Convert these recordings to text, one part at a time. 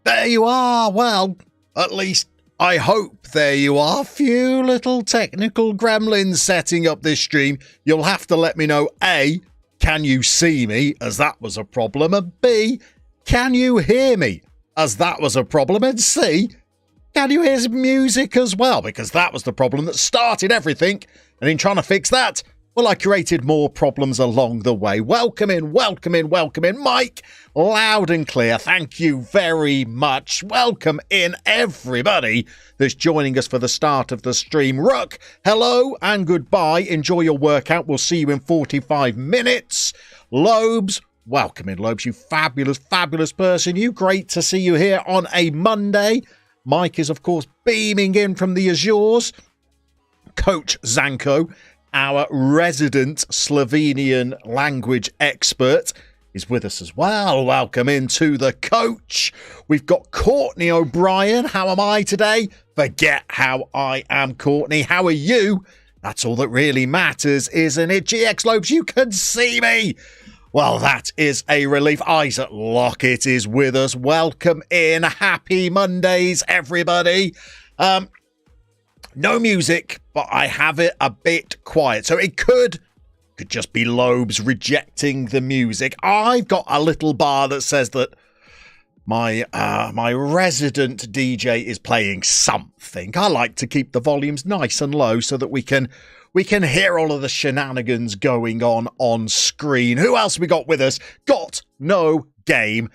There you are. Well, at least I hope there you are. Few little technical gremlins setting up this stream. You'll have to let me know, A, can you see me, as that was a problem, and B, can you hear me, as that was a problem, and C, can you hear some music as well, because that was the problem that started everything, and in trying to fix that, well, I created more problems along the way. Welcome in, Mike, loud and clear. Thank you very much. Welcome in, everybody that's joining us for the start of the stream. Rook, hello and goodbye. Enjoy your workout. We'll see you in 45 minutes. Lobes, welcome in, Lobes, you fabulous, fabulous person. You, great to see you here on a Monday. Mike is, of course, beaming in from the Azures. Coach Zanko, our resident Slovenian language expert, is with us as well. Welcome into the coach. We've got Courtney O'Brien. How am I today? Forget how I am, Courtney. How are you? That's all that really matters, isn't it? GX Lobes, you can see me. Well, that is a relief. Isaac Lockett is with us. Welcome in. Happy Mondays, everybody. No music, but I have it a bit quiet. So it could just be Lobes rejecting the music. I've got a little bar that says that my resident DJ is playing something. I like to keep the volumes nice and low so that we can hear all of the shenanigans going on screen. Who else we got with us? Got no game.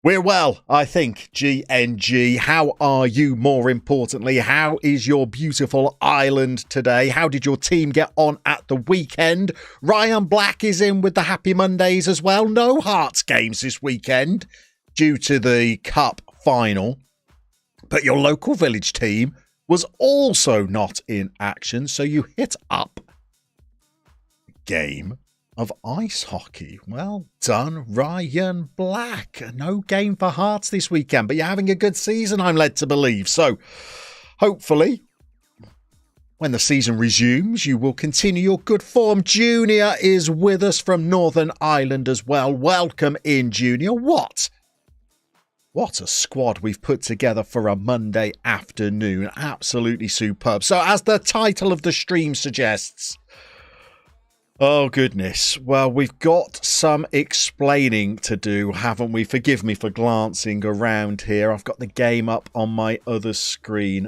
We're well, I think, GNG. How are you, more importantly? How is your beautiful island today? How did your team get on at the weekend? Ryan Black is in with the Happy Mondays as well. No Hearts games this weekend due to the Cup final. But your local village team was also not in action, so you hit up a game of ice hockey. Well done, Ryan Black. No game for Hearts this weekend, but you're having a good season, I'm led to believe. So hopefully, when the season resumes, you will continue your good form. Junior is with us from Northern Ireland as well. Welcome in, Junior. What a squad we've put together for a Monday afternoon. Absolutely superb. So as the title of the stream suggests, oh, goodness. Well, we've got some explaining to do, haven't we? Forgive me for glancing around here. I've got the game up on my other screen.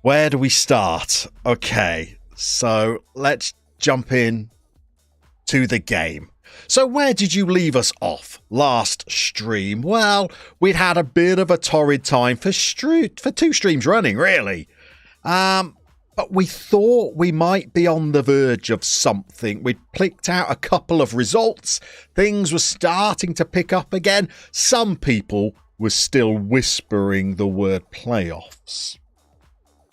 Where do we start? Okay, so let's jump in to the game. So where did you leave us off last stream? Well, we'd had a bit of a torrid time for two streams running, really. But we thought we might be on the verge of something. We'd picked out a couple of results. Things were starting to pick up again. Some people were still whispering the word playoffs.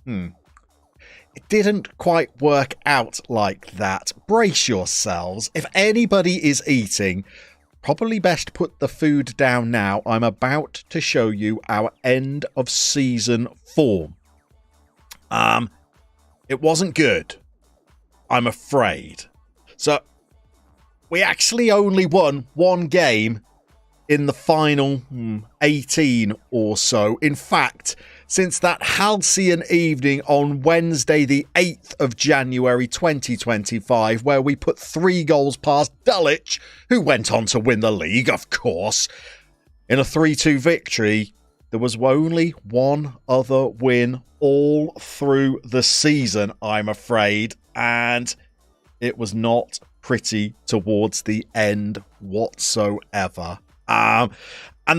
It didn't quite work out like that. Brace yourselves. If anybody is eating, probably best put the food down now. I'm about to show you our end of season form. It wasn't good, I'm afraid. So, we actually only won one game in the final 18 or so. In fact, since that halcyon evening on Wednesday, the 8th of January 2025, where we put 3 goals past Dulwich, who went on to win the league, of course, in a 3-2 victory, there was only one other win all through the season, I'm afraid, and it was not pretty towards the end whatsoever. And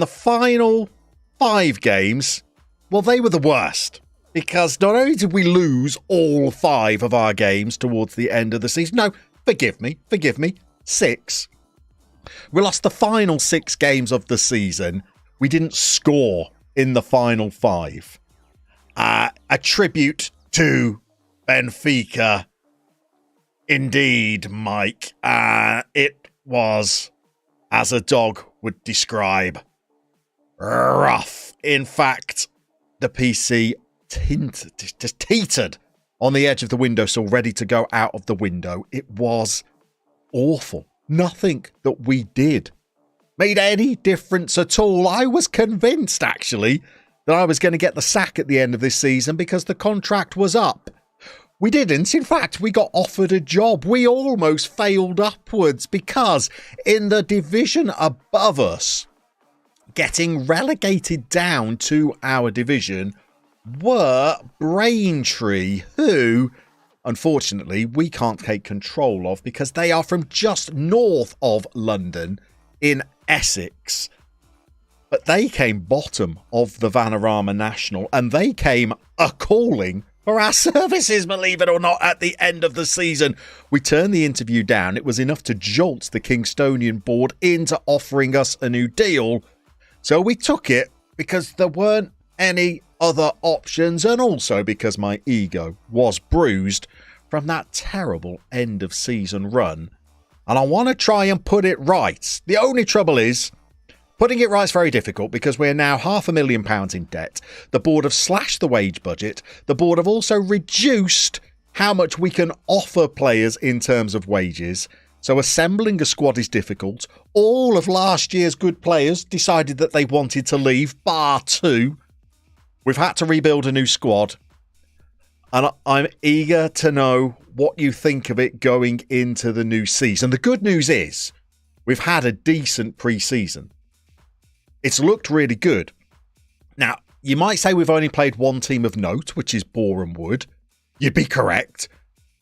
the final 5 games, well, they were the worst, because not only did we lose all 5 of our games towards the end of the season, no, forgive me, 6. We lost the final 6 games of the season. We didn't score in the final 5. A tribute to Benfica. Indeed, Mike. It was, as a dog would describe, rough. In fact, the PC just teetered on the edge of the windowsill, ready to go out of the window. It was awful. Nothing that we did made any difference at all. I was convinced, actually, that I was going to get the sack at the end of this season because the contract was up. We didn't. In fact, we got offered a job. We almost failed upwards because in the division above us, getting relegated down to our division were Braintree, who, unfortunately, we can't take control of because they are from just north of London in Essex. But they came bottom of the Vanarama National and they came a-calling for our services, believe it or not, at the end of the season. We turned the interview down. It was enough to jolt the Kingstonian board into offering us a new deal. So we took it because there weren't any other options and also because my ego was bruised from that terrible end of season run. And I want to try and put it right. The only trouble is, putting it right is very difficult because we're now £500,000 in debt. The board have slashed the wage budget. The board have also reduced how much we can offer players in terms of wages. So assembling a squad is difficult. All of last year's good players decided that they wanted to leave, bar 2. We've had to rebuild a new squad. And I'm eager to know what you think of it going into the new season. The good news is we've had a decent pre-season. It's looked really good. Now, you might say we've only played one team of note, which is Boreham Wood. You'd be correct.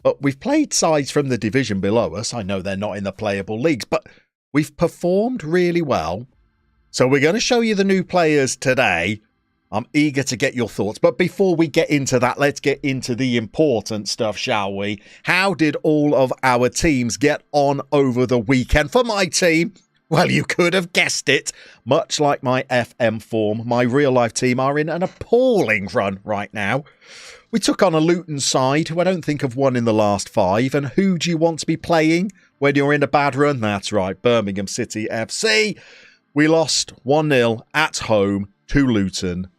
But we've played sides from the division below us. I know they're not in the playable leagues, but we've performed really well. So we're going to show you the new players today. I'm eager to get your thoughts. But before we get into that, let's get into the important stuff, shall we? How did all of our teams get on over the weekend? For my team, well, you could have guessed it. Much like my FM form, my real-life team are in an appalling run right now. We took on a Luton side who I don't think have won in the last 5. And who do you want to be playing when you're in a bad run? That's right, Birmingham City FC. We lost 1-0 at home to Luton.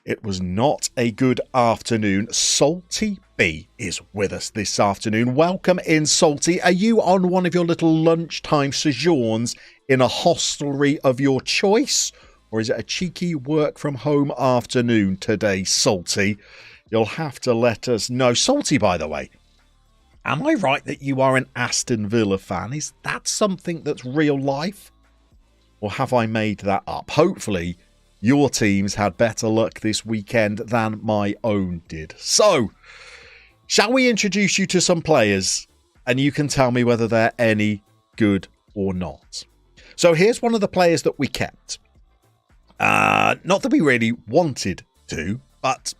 It was not a good afternoon. Salty B is with us this afternoon. Welcome in, Salty. Are you on one of your little lunchtime sojourns in a hostelry of your choice? Or is it a cheeky work from home afternoon today, Salty? You'll have to let us know. Salty, by the way, am I right that you are an Aston Villa fan? Is that something that's real life? Or have I made that up? Hopefully, your teams had better luck this weekend than my own did. So, shall we introduce you to some players and you can tell me whether they're any good or not? So here's one of the players that we kept. Not that we really wanted to, but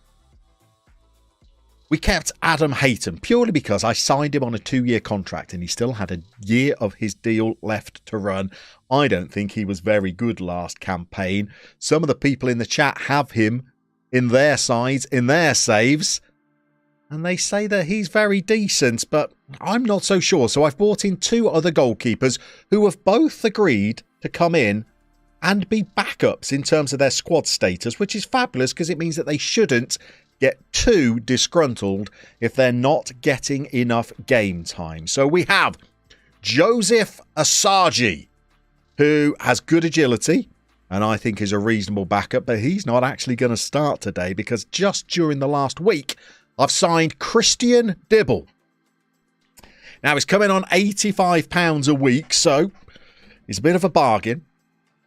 we kept Adam Hayton purely because I signed him on a 2-year contract and he still had a year of his deal left to run. I don't think he was very good last campaign. Some of the people in the chat have him in their sides, in their saves, and they say that he's very decent, but I'm not so sure. So I've brought in 2 other goalkeepers who have both agreed to come in and be backups in terms of their squad status, which is fabulous because it means that they shouldn't get too disgruntled if they're not getting enough game time. So we have Joseph Asagi, who has good agility and I think is a reasonable backup, but he's not actually going to start today because just during the last week, I've signed Christian Dibble. Now, he's coming on £85 a week, so it's a bit of a bargain.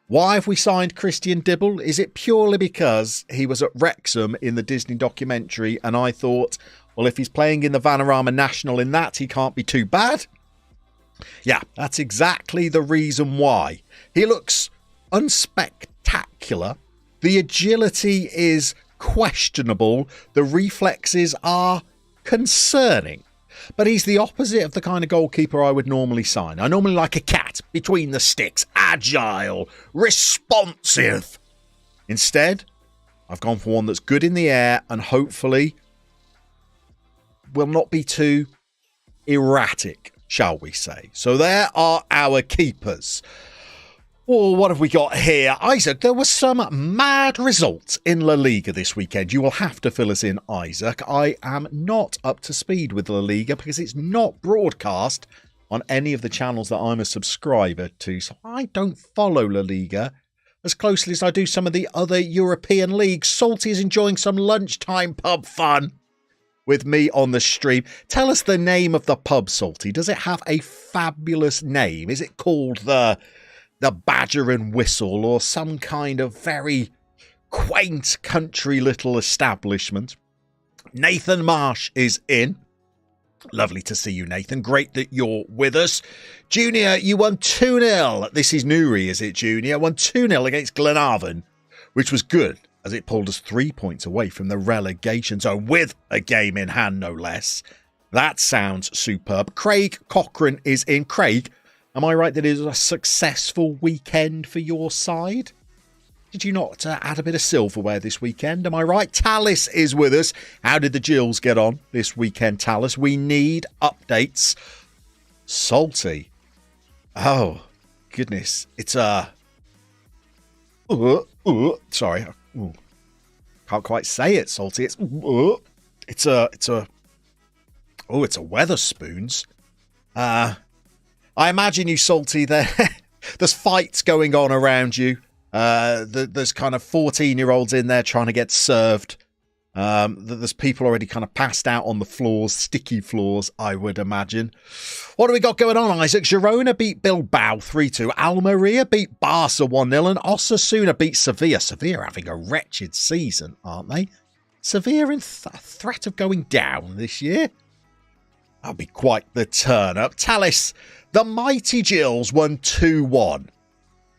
Why have we signed Christian Dibble? Is it purely because he was at Wrexham in the Disney documentary and I thought, well, if he's playing in the Vanarama National in that, he can't be too bad? Yeah, that's exactly the reason why. He looks unspectacular. The agility is questionable. The reflexes are concerning. But he's the opposite of the kind of goalkeeper I would normally sign. I normally like a cat between the sticks, agile, responsive. Instead, I've gone for one that's good in the air and hopefully will not be too erratic, shall we say. So there are our keepers. Oh, what have we got here? Isaac, there was some mad results in La Liga this weekend. You will have to fill us in, Isaac. I am not up to speed with La Liga because it's not broadcast on any of the channels that I'm a subscriber to, so I don't follow La Liga as closely as I do some of the other European leagues. Salty is enjoying some lunchtime pub fun with me on the stream. Tell us the name of the pub, Salty. Does it have a fabulous name? Is it called the Badger and Whistle, or some kind of very quaint country little establishment? Nathan Marsh is in. Lovely to see you, Nathan. Great that you're with us. Junior, you won 2-0. This is Newry, is it, Junior? Won 2-0 against Glenavon, which was good, as it pulled us 3 points away from the relegation zone with a game in hand, no less. That sounds superb. Craig Cochrane is in. Craig, am I right that it was a successful weekend for your side? Did you not add a bit of silverware this weekend? Am I right? Talis is with us. How did the Jills get on this weekend, Talis? We need updates. Salty. Oh, goodness. It's a... sorry. Ooh. Can't quite say it, Salty. It's a Weatherspoons. I imagine you, Salty, there. There's fights going on around you. There's kind of 14-year-olds in there trying to get served. There's people already kind of passed out on the floors, sticky floors, I would imagine. What do we got going on, Isaac? Girona beat Bilbao 3-2. Almeria beat Barca 1-0. And Osasuna beat Sevilla. Sevilla having a wretched season, aren't they? Sevilla in threat of going down this year. That'll be quite the turn-up. Talis, the mighty Jills won 2-1.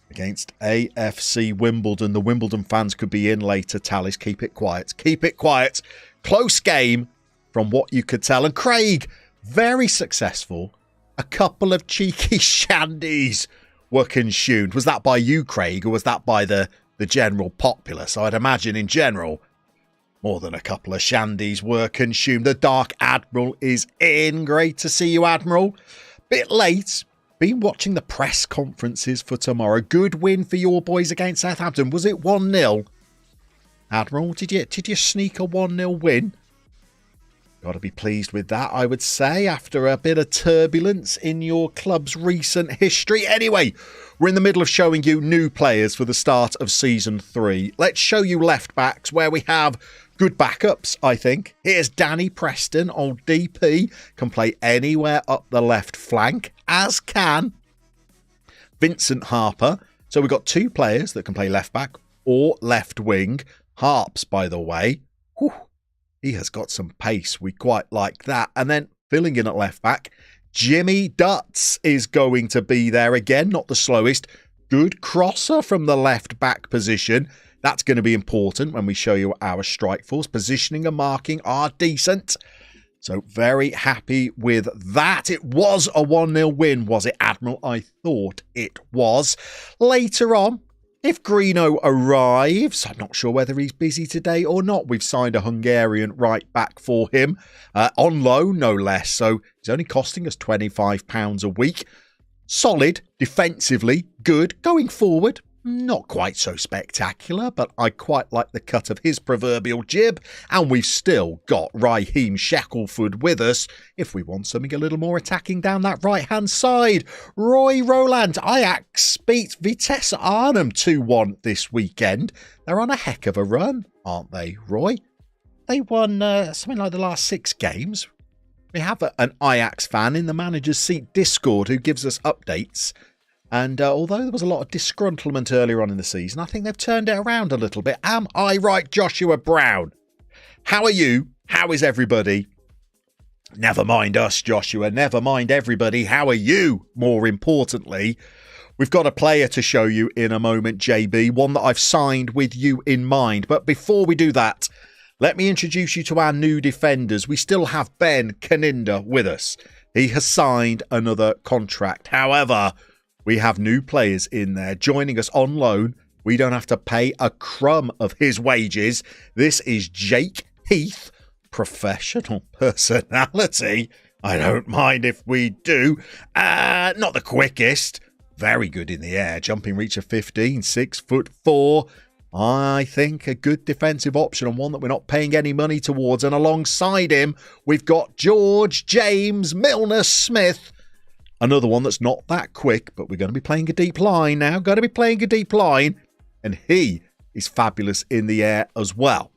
Against AFC Wimbledon. The Wimbledon fans could be in later. Talis, keep it quiet. Keep it quiet. Close game from what you could tell. And Craig, very successful. A couple of cheeky shandies were consumed. Was that by you, Craig, or was that by the general populace? I'd imagine in general, more than a couple of shandies were consumed. The Dark Admiral is in. Great to see you, Admiral. Bit late. Been watching the press conferences for tomorrow. Good win for your boys against Southampton. Was it 1-0? Admiral, did you sneak a 1-0 win? Got to be pleased with that, I would say, after a bit of turbulence in your club's recent history. Anyway, we're in the middle of showing you new players for the start of Season 3. Let's show you left-backs where we have good backups, I think. Here's Danny Preston, old DP, can play anywhere up the left flank, as can Vincent Harper. So we've got two players that can play left back or left wing. Harps, by the way, whew, he has got some pace. We quite like that. And then filling in at left back, Jimmy Dutz is going to be there again, not the slowest. Good crosser from the left back position. That's going to be important when we show you our strike force. Positioning and marking are decent. So very happy with that. It was a 1-0 win, was it, Admiral? I thought it was. Later on, if Greeno arrives, I'm not sure whether he's busy today or not. We've signed a Hungarian right back for him. On loan, no less. So he's only costing us £25 a week. Solid, defensively, good. Going forward, not quite so spectacular, but I quite like the cut of his proverbial jib. And we've still got Raheem Shackelford with us if we want something a little more attacking down that right-hand side. Roy Roland, Ajax beat Vitesse Arnhem 2-1 this weekend. They're on a heck of a run, aren't they, Roy? They won something like the last 6 games. We have an Ajax fan in the Manager's Seat Discord who gives us updates. And although there was a lot of disgruntlement earlier on in the season, I think they've turned it around a little bit. Am I right, Joshua Brown? How are you? How is everybody? Never mind us, Joshua. Never mind everybody. How are you? More importantly, we've got a player to show you in a moment, JB. One that I've signed with you in mind. But before we do that, let me introduce you to our new defenders. We still have Ben Kaninda with us. He has signed another contract. However, we have new players in there joining us on loan. We don't have to pay a crumb of his wages. This is Jake Heath, professional personality. I don't mind if we do. Not the quickest. Very good in the air. Jumping reach of 15, 6'4". I think a good defensive option and one that we're not paying any money towards. And alongside him, we've got George James Milner Smith. Another one that's not that quick, but we're going to be playing a deep line now. Going to be playing a deep line. And he is fabulous in the air as well.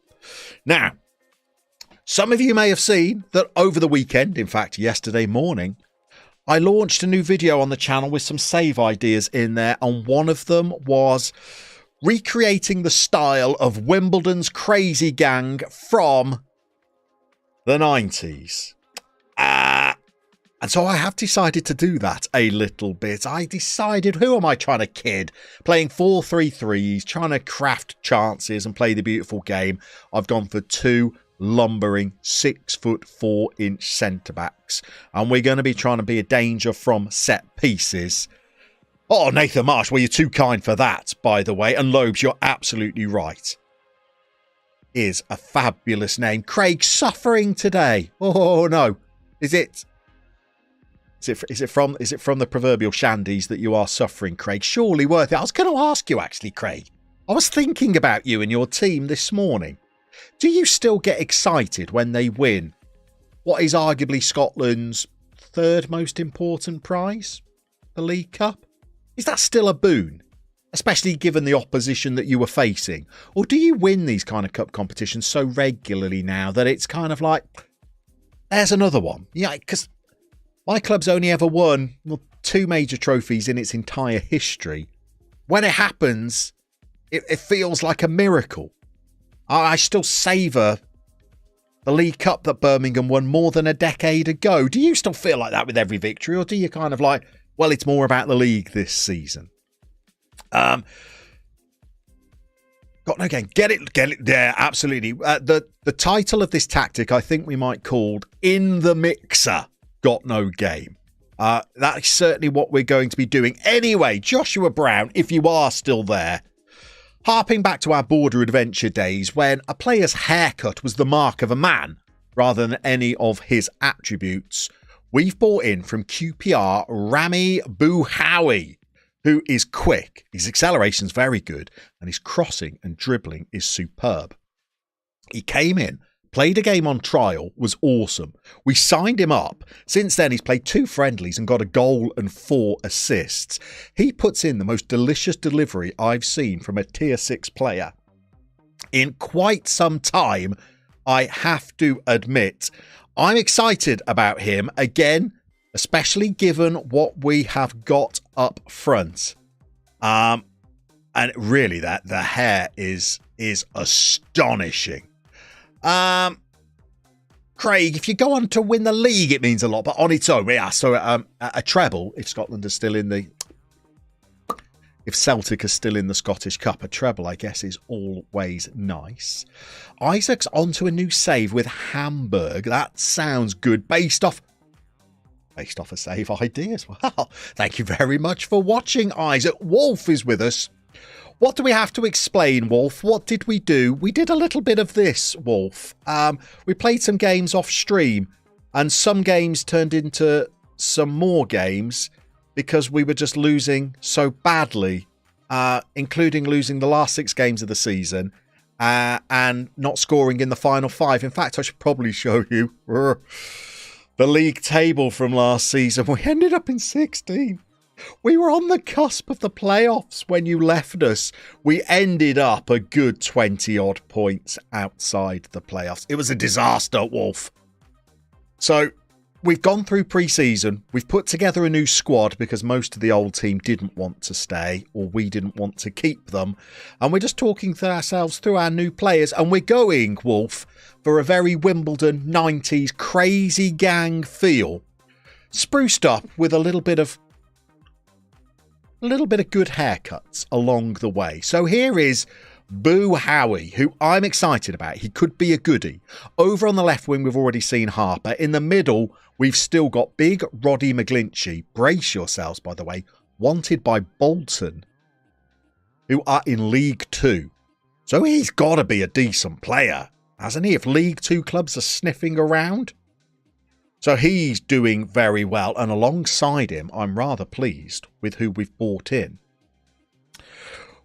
Now, some of you may have seen that over the weekend, in fact, yesterday morning, I launched a new video on the channel with some save ideas in there. And one of them was recreating the style of Wimbledon's Crazy Gang from the 90s. And so I have decided to do that a little bit. I decided, who am I trying to kid? Playing 4-3-3s, trying to craft chances and play the beautiful game. I've gone for two lumbering 6'4" centre backs. And we're going to be trying to be a danger from set pieces. Oh, Nathan Marsh, well, you're too kind for that, by the way. And Lobes, you're absolutely right. Is a fabulous name. Craig suffering today. Oh, no. Is it from the proverbial shandies that you are suffering, Craig? Surely worth it. I was going to ask you, actually, Craig. I was thinking about you and your team this morning. Do you still get excited when they win what is arguably Scotland's third most important prize, the League Cup? Is that still a boon, especially given the opposition that you were facing? Or do you win these kind of cup competitions so regularly now that it's kind of like, there's another one? Yeah, because my club's only ever won two major trophies in its entire history. When it happens, it feels like a miracle. I still savour the League Cup that Birmingham won more than a decade ago. Do you still feel like that with every victory? Or do you kind of like, well, it's more about the league this season? Got no game. Get it. Yeah, absolutely. The title of this tactic, I think we might call In the Mixer. Got no game. That is certainly what we're going to be doing. Anyway, Joshua Brown, if you are still there, harping back to our border adventure days when a player's haircut was the mark of a man rather than any of his attributes, we've brought in from QPR Rami Bouhawi, who is quick. His acceleration's very good and his crossing and dribbling is superb. He came in, played a game on trial, was awesome. We signed him up. Since then, he's played 2 friendlies and got a goal and 4 assists. He puts in the most delicious delivery I've seen from a tier 6 player in quite some time, I have to admit. I'm excited about him, again, especially given what we have got up front. And really, the hair is astonishing. Craig, if you go on to win the league, it means a lot, but on its own, yeah. So a treble, if Scotland is still if Celtic is still in the Scottish Cup, a treble, I guess, is always nice. Isaac's onto a new save with Hamburg. That sounds good, based off a save idea as well. Thank you very much for watching, Isaac. Wolf is with us. What do we have to explain, Wolf? What did we do? We did a little bit of this, Wolf. We played some games off stream, and some games turned into some more games because we were just losing so badly, including losing the last 6 games of the season and not scoring in the final 5. In fact, I should probably show you the league table from last season. We ended up in 16. We were on the cusp of the playoffs when you left us. We ended up a good 20-odd points outside the playoffs. It was a disaster, Wolf. So we've gone through pre-season. We've put together a new squad because most of the old team didn't want to stay, or we didn't want to keep them. And we're just talking to ourselves through our new players. And we're going, Wolf, for a very Wimbledon 90s crazy gang feel. Spruced up with a little bit of good haircuts along the way. So here is Bouhawi, who I'm excited about. He could be a goodie. Over on the left wing, we've already seen Harper. In the middle, we've still got big Roddy McGlinchey. Brace yourselves, by the way. Wanted by Bolton, who are in League 2. So he's got to be a decent player, hasn't he? If League 2 clubs are sniffing around. So he's doing very well, and alongside him, I'm rather pleased with who we've brought in.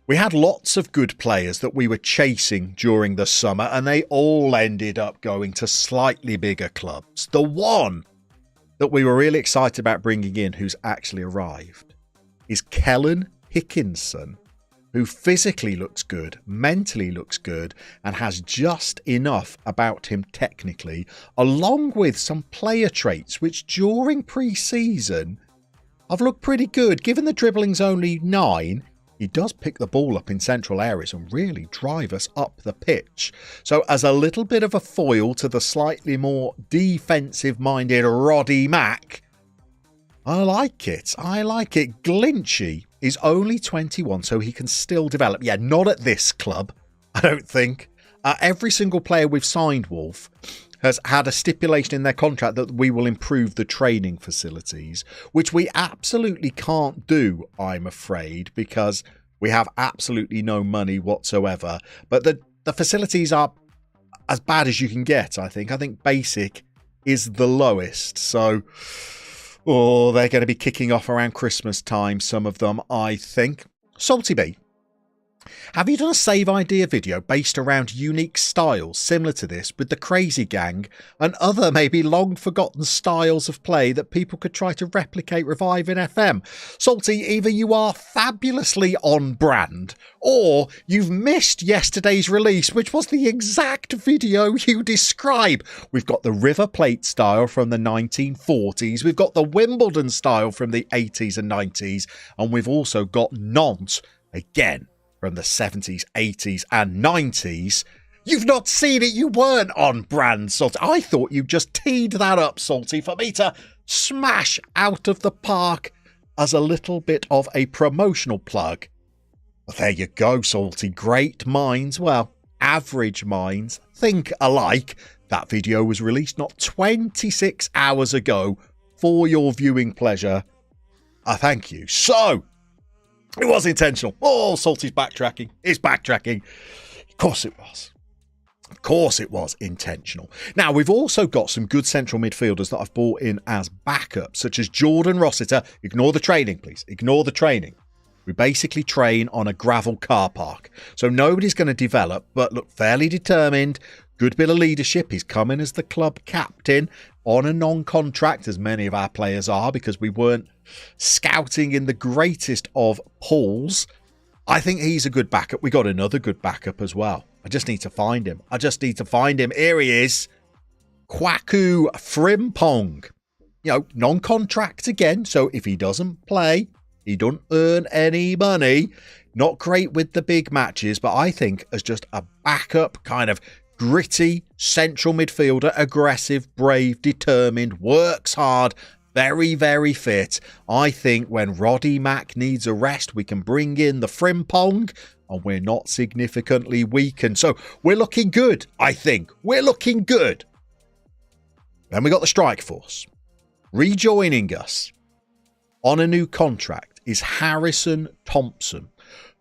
We had lots of good players that we were chasing during the summer, and they all ended up going to slightly bigger clubs. The one that we were really excited about bringing in, who's actually arrived, is Kellen Hickinson, who physically looks good, mentally looks good, and has just enough about him technically, along with some player traits which during pre-season have looked pretty good. Given the dribbling's only 9, he does pick the ball up in central areas and really drive us up the pitch. So as a little bit of a foil to the slightly more defensive-minded Roddy Mack, I like it. I like it. Glinchy is only 21, so he can still develop. Yeah, not at this club, I don't think. Every single player we've signed, Wolf, has had a stipulation in their contract that we will improve the training facilities, which we absolutely can't do, I'm afraid, because we have absolutely no money whatsoever. But the facilities are as bad as you can get, I think. I think basic is the lowest. So, they're going to be kicking off around Christmas time, some of them, I think. Salty B, have you done a save idea video based around unique styles similar to this with the Crazy Gang and other maybe long forgotten styles of play that people could try to replicate, revive in FM? Salty, either you are fabulously on brand or you've missed yesterday's release, which was the exact video you describe. We've got the River Plate style from the 1940s. We've got the Wimbledon style from the 80s and 90s. And we've also got Nantes, again, from the 70s, 80s and 90s. You've not seen it. You weren't on brand, Salty. I thought you just teed that up, Salty, for me to smash out of the park as a little bit of a promotional plug. Well, there you go, Salty. Great minds, well, average minds, think alike. That video was released not 26 hours ago for your viewing pleasure. I thank you. So, it was intentional. Oh, Salty's backtracking. It's backtracking. Of course it was. Of course it was intentional. Now, we've also got some good central midfielders that I've brought in as backup, such as Jordan Rossiter. Ignore the training, please. Ignore the training. We basically train on a gravel car park. So nobody's going to develop, but look, fairly determined. Good bit of leadership. He's coming as the club captain on a non-contract, as many of our players are, because we weren't scouting in the greatest of pools. I think he's a good backup. We got another good backup as well. I just need to find him. Here he is. Kwaku Frimpong. You know, non-contract again. So if he doesn't play, he don't earn any money. Not great with the big matches, but I think as just a backup kind of gritty central midfielder, aggressive, brave, determined, works hard, very, very fit. I think when Roddy Mack needs a rest, we can bring in the Frimpong and we're not significantly weakened. So we're looking good, I think. We're looking good. Then we got the strike force. Rejoining us on a new contract is Harrison Thompson,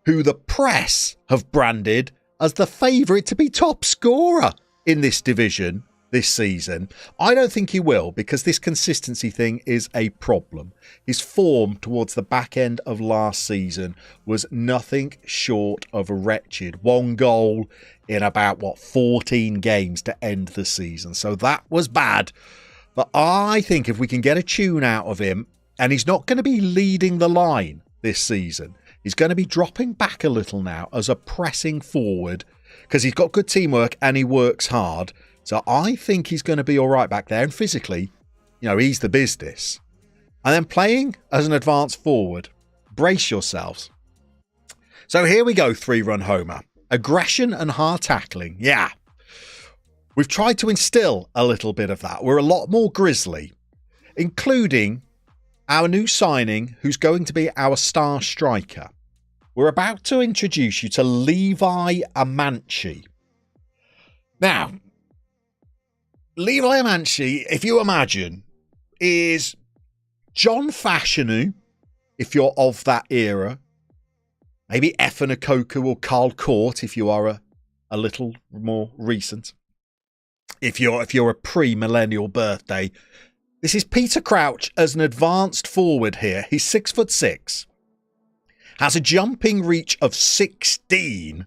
who the press have branded as the favourite to be top scorer in this division this season. I don't think he will, because this consistency thing is a problem. His form towards the back end of last season was nothing short of wretched. 1 goal in about, 14 games to end the season. So that was bad. But I think if we can get a tune out of him, and he's not going to be leading the line this season, he's going to be dropping back a little now as a pressing forward, because he's got good teamwork and he works hard. So I think he's going to be all right back there. And physically, he's the business. And then playing as an advanced forward, brace yourselves. So here we go, 3-run homer. Aggression and hard tackling. Yeah. We've tried to instill a little bit of that. We're a lot more grisly, including our new signing, who's going to be our star striker. We're about to introduce you to Levi Amanchi. Now, Levi Amanchi, if you imagine, is John Fashanu, if you're of that era. Maybe Efan Okoku or Carl Court, if you are a little more recent. If you're a pre-millennial birthday. This is Peter Crouch as an advanced forward here. He's 6'6". Has a jumping reach of 16.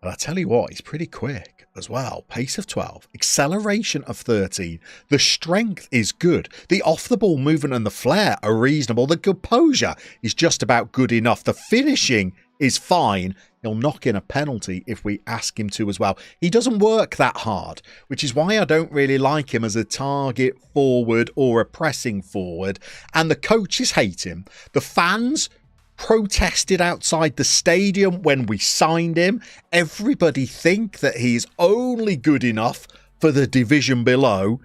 And I tell you what, he's pretty quick. as well. Pace of 12, acceleration of 13. The strength is good. The off-the-ball movement and the flair are reasonable. The composure is just about good enough. The finishing is fine. He'll knock in a penalty if we ask him to as well. He doesn't work that hard, which is why I don't really like him as a target forward or a pressing forward. And the coaches hate him. The fans protested outside the stadium when we signed him. Everybody think that he's only good enough for the division below.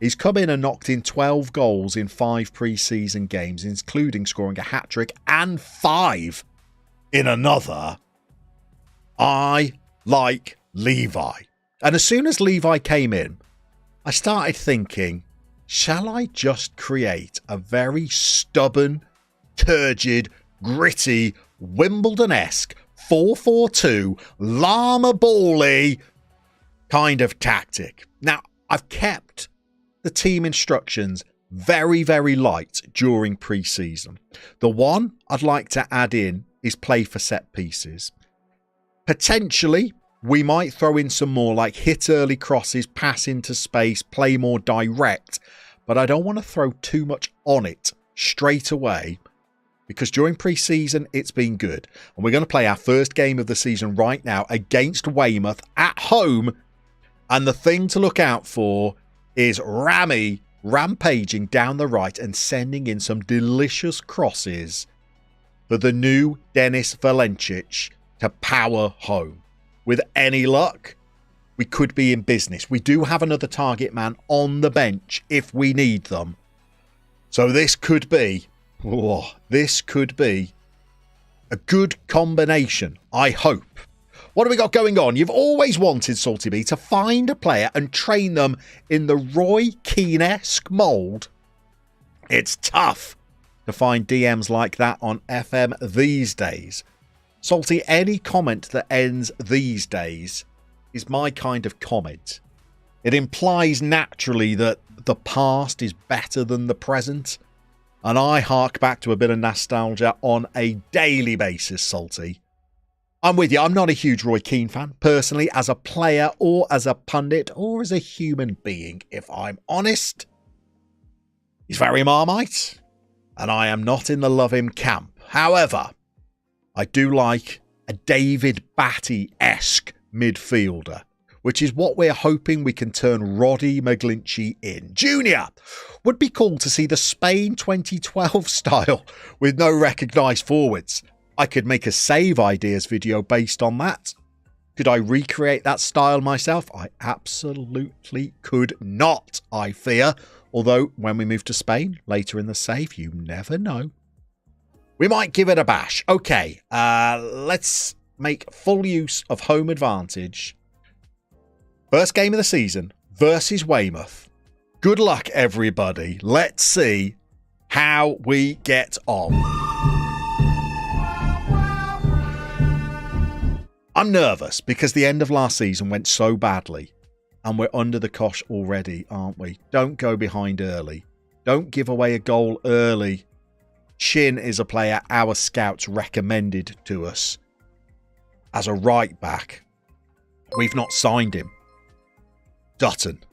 He's come in and knocked in 12 goals in 5 pre-season games, including scoring a hat-trick and 5 in another. I like Levi. And as soon as Levi came in, I started thinking, shall I just create a very stubborn, turgid, gritty, Wimbledon-esque 4-4-2 Llama bally kind of tactic? Now, I've kept the team instructions very, very light during pre-season. The one I'd like to add in is play for set pieces. Potentially, we might throw in some more like hit early crosses, pass into space, play more direct, but I don't want to throw too much on it straight away because during pre-season, it's been good. And we're going to play our first game of the season right now against Weymouth at home. And the thing to look out for is Rami rampaging down the right and sending in some delicious crosses for the new Denis Valencic to power home. With any luck, we could be in business. We do have another target man on the bench if we need them. So this could be a good combination, I hope. What have we got going on? You've always wanted, Salty B, to find a player and train them in the Roy Keane-esque mould. It's tough to find DMs like that on FM these days. Salty, any comment that ends these days is my kind of comment. It implies naturally that the past is better than the present. And I hark back to a bit of nostalgia on a daily basis, Salty. I'm with you. I'm not a huge Roy Keane fan, personally, as a player or as a pundit or as a human being, if I'm honest. He's very Marmite, and I am not in the love him camp. However, I do like a David Batty-esque midfielder, which is what we're hoping we can turn Roddy McGlinchey in. Junior, would be cool to see the Spain 2012 style with no recognised forwards. I could make a save ideas video based on that. Could I recreate that style myself? I absolutely could not, I fear. Although, when we move to Spain later in the save, you never know. We might give it a bash. Okay, let's make full use of home advantage. First game of the season versus Weymouth. Good luck, everybody. Let's see how we get on. I'm nervous because the end of last season went so badly. And we're under the cosh already, aren't we? Don't go behind early. Don't give away a goal early. Chin is a player our scouts recommended to us as a right back. We've not signed him. Dutton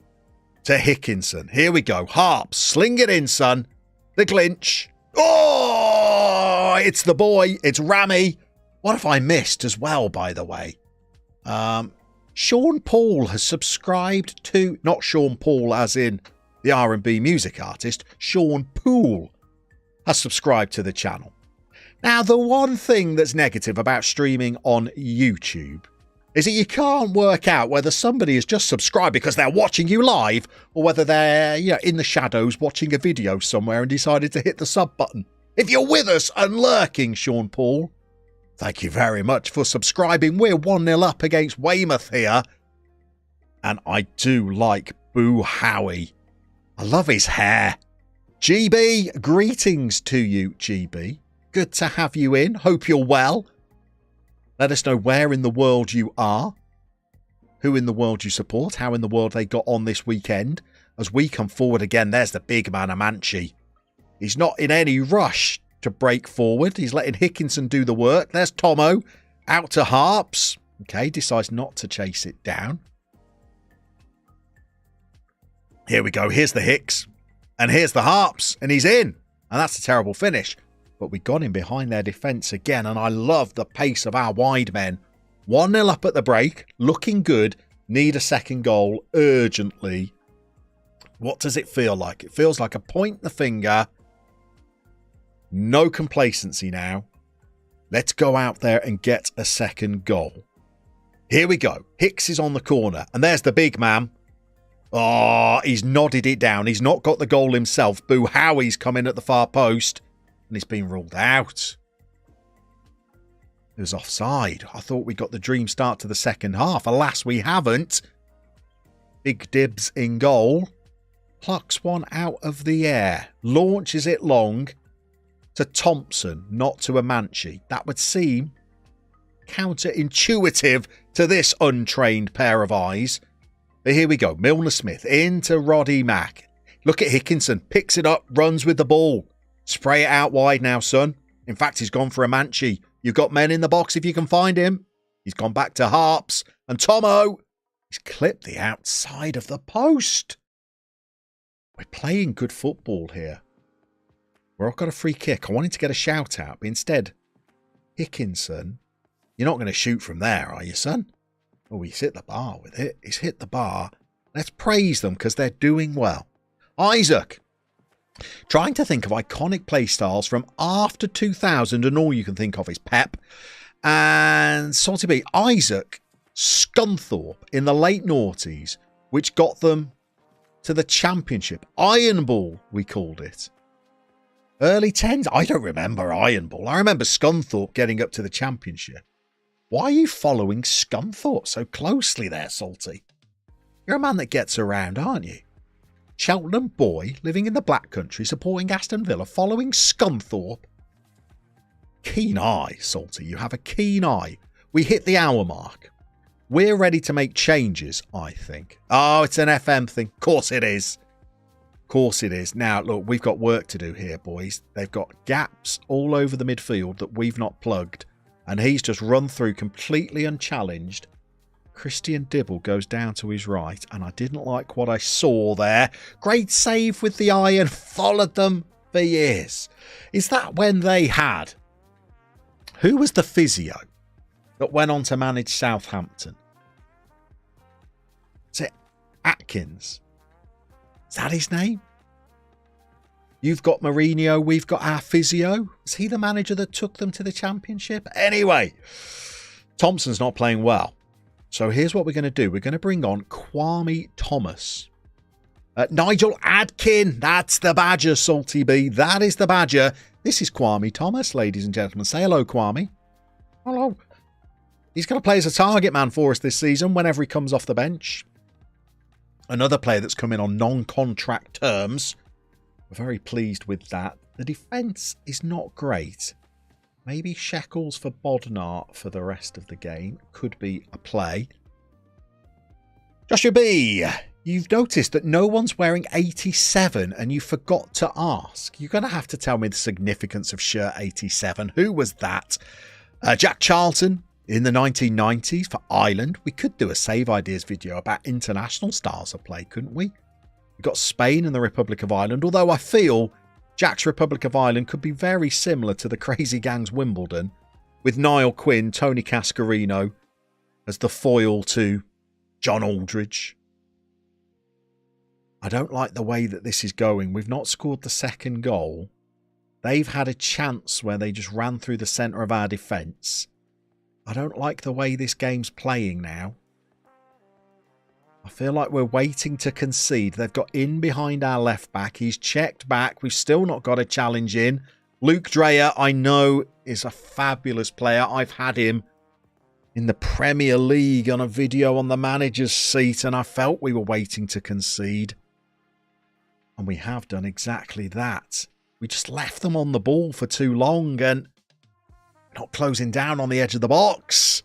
to Hickinson. Here we go. Harps. Sling it in, son. The clinch. Oh, it's the boy. It's Rami. What have I missed as well, by the way? Sean Paul has subscribed to... Not Sean Paul as in the R&B music artist. Sean Poole has subscribed to the channel. Now, the one thing that's negative about streaming on YouTube is that you can't work out whether somebody has just subscribed because they're watching you live or whether they're in the shadows watching a video somewhere and decided to hit the sub button. If you're with us and lurking, Sean Paul, thank you very much for subscribing. We're 1-0 up against Weymouth here. And I do like Boo Howie. I love his hair. GB, greetings to you, GB. Good to have you in. Hope you're well. Let us know where in the world you are, who in the world you support, how in the world they got on this weekend. As we come forward again, there's the big man, Amanchi. He's not in any rush to break forward. He's letting Hickinson do the work. There's Tomo, out to Harps. Okay, decides not to chase it down. Here we go. Here's the Hicks. And here's the Harps. And he's in. And that's a terrible finish. But we got him behind their defence again. And I love the pace of our wide men. 1-0 up at the break. Looking good. Need a second goal urgently. What does it feel like? It feels like a point the finger. No complacency now. Let's go out there and get a second goal. Here we go. Hicks is on the corner. And there's the big man. Oh, he's nodded it down. He's not got the goal himself. Boo Howie's come in at the far post. And he's been ruled out. It was offside. I thought we got the dream start to the second half. Alas, we haven't. Big Dibs in goal. Plucks one out of the air. Launches it long to Thompson, not to Amanci. That would seem counterintuitive to this untrained pair of eyes. But here we go. Milner-Smith into Roddy Mack. Look at Hickinson. Picks it up, runs with the ball. Spray it out wide now, son. In fact, he's gone for Amanci. You've got men in the box if you can find him. He's gone back to Harps. And Tomo, he's clipped the outside of the post. We're playing good football here. We've got a free kick. I wanted to get a shout out, but instead, Hickinson, you're not going to shoot from there, are you, son? Oh, he's hit the bar with it. He's hit the bar. Let's praise them because they're doing well. Isaac. Trying to think of iconic play styles from after 2000 and all you can think of is Pep. And Salty B, Isaac Scunthorpe in the late noughties, which got them to the championship. Iron Ball, we called it. Early 10s. I don't remember Iron Ball. I remember Scunthorpe getting up to the championship. Why are you following Scunthorpe so closely there, Salty? You're a man that gets around, aren't you? Cheltenham boy living in the Black Country supporting Aston Villa following Scunthorpe. Keen eye, Salty. You have a keen eye. We hit the hour mark. We're ready to make changes, I think. Oh, it's an FM thing. Of course it is. Of course it is. Now, look, we've got work to do here, boys. They've got gaps all over the midfield that we've not plugged. And he's just run through completely unchallenged. Christian Dibble goes down to his right. And I didn't like what I saw there. Great save with the iron. Followed them for years. Is that when they had... Who was the physio that went on to manage Southampton? Is it Atkins? Is that his name? You've got Mourinho, we've got our physio. Is he the manager that took them to the championship? Anyway, Thompson's not playing well. So here's what we're going to do. We're going to bring on Kwame Thomas. Nigel Adkin. That's the Badger, Salty B. That is the Badger. This is Kwame Thomas, ladies and gentlemen. Say hello, Kwame. Hello. He's going to play as a target man for us this season whenever he comes off the bench. Another player that's come in on non-contract terms. We're very pleased with that. The defence is not great. Maybe Shekels for Bodnar for the rest of the game. Could be a play. Joshua B. You've noticed that no one's wearing 87 and you forgot to ask. You're going to have to tell me the significance of shirt 87. Who was that? Jack Charlton in the 1990s for Ireland. We could do a Save Ideas video about international styles of play, couldn't we? We've got Spain and the Republic of Ireland, although I feel Jack's Republic of Ireland could be very similar to the Crazy Gang's Wimbledon, with Niall Quinn, Tony Cascarino as the foil to John Aldridge. I don't like the way that this is going. We've not scored the second goal. They've had a chance where they just ran through the centre of our defence. I don't like the way this game's playing now. I feel like we're waiting to concede. They've got in behind our left back. He's checked back. We've still not got a challenge in. Luke Dreyer, I know, is a fabulous player. I've had him in the Premier League on a video on the manager's seat, and I felt we were waiting to concede. And we have done exactly that. We just left them on the ball for too long and not closing down on the edge of the box.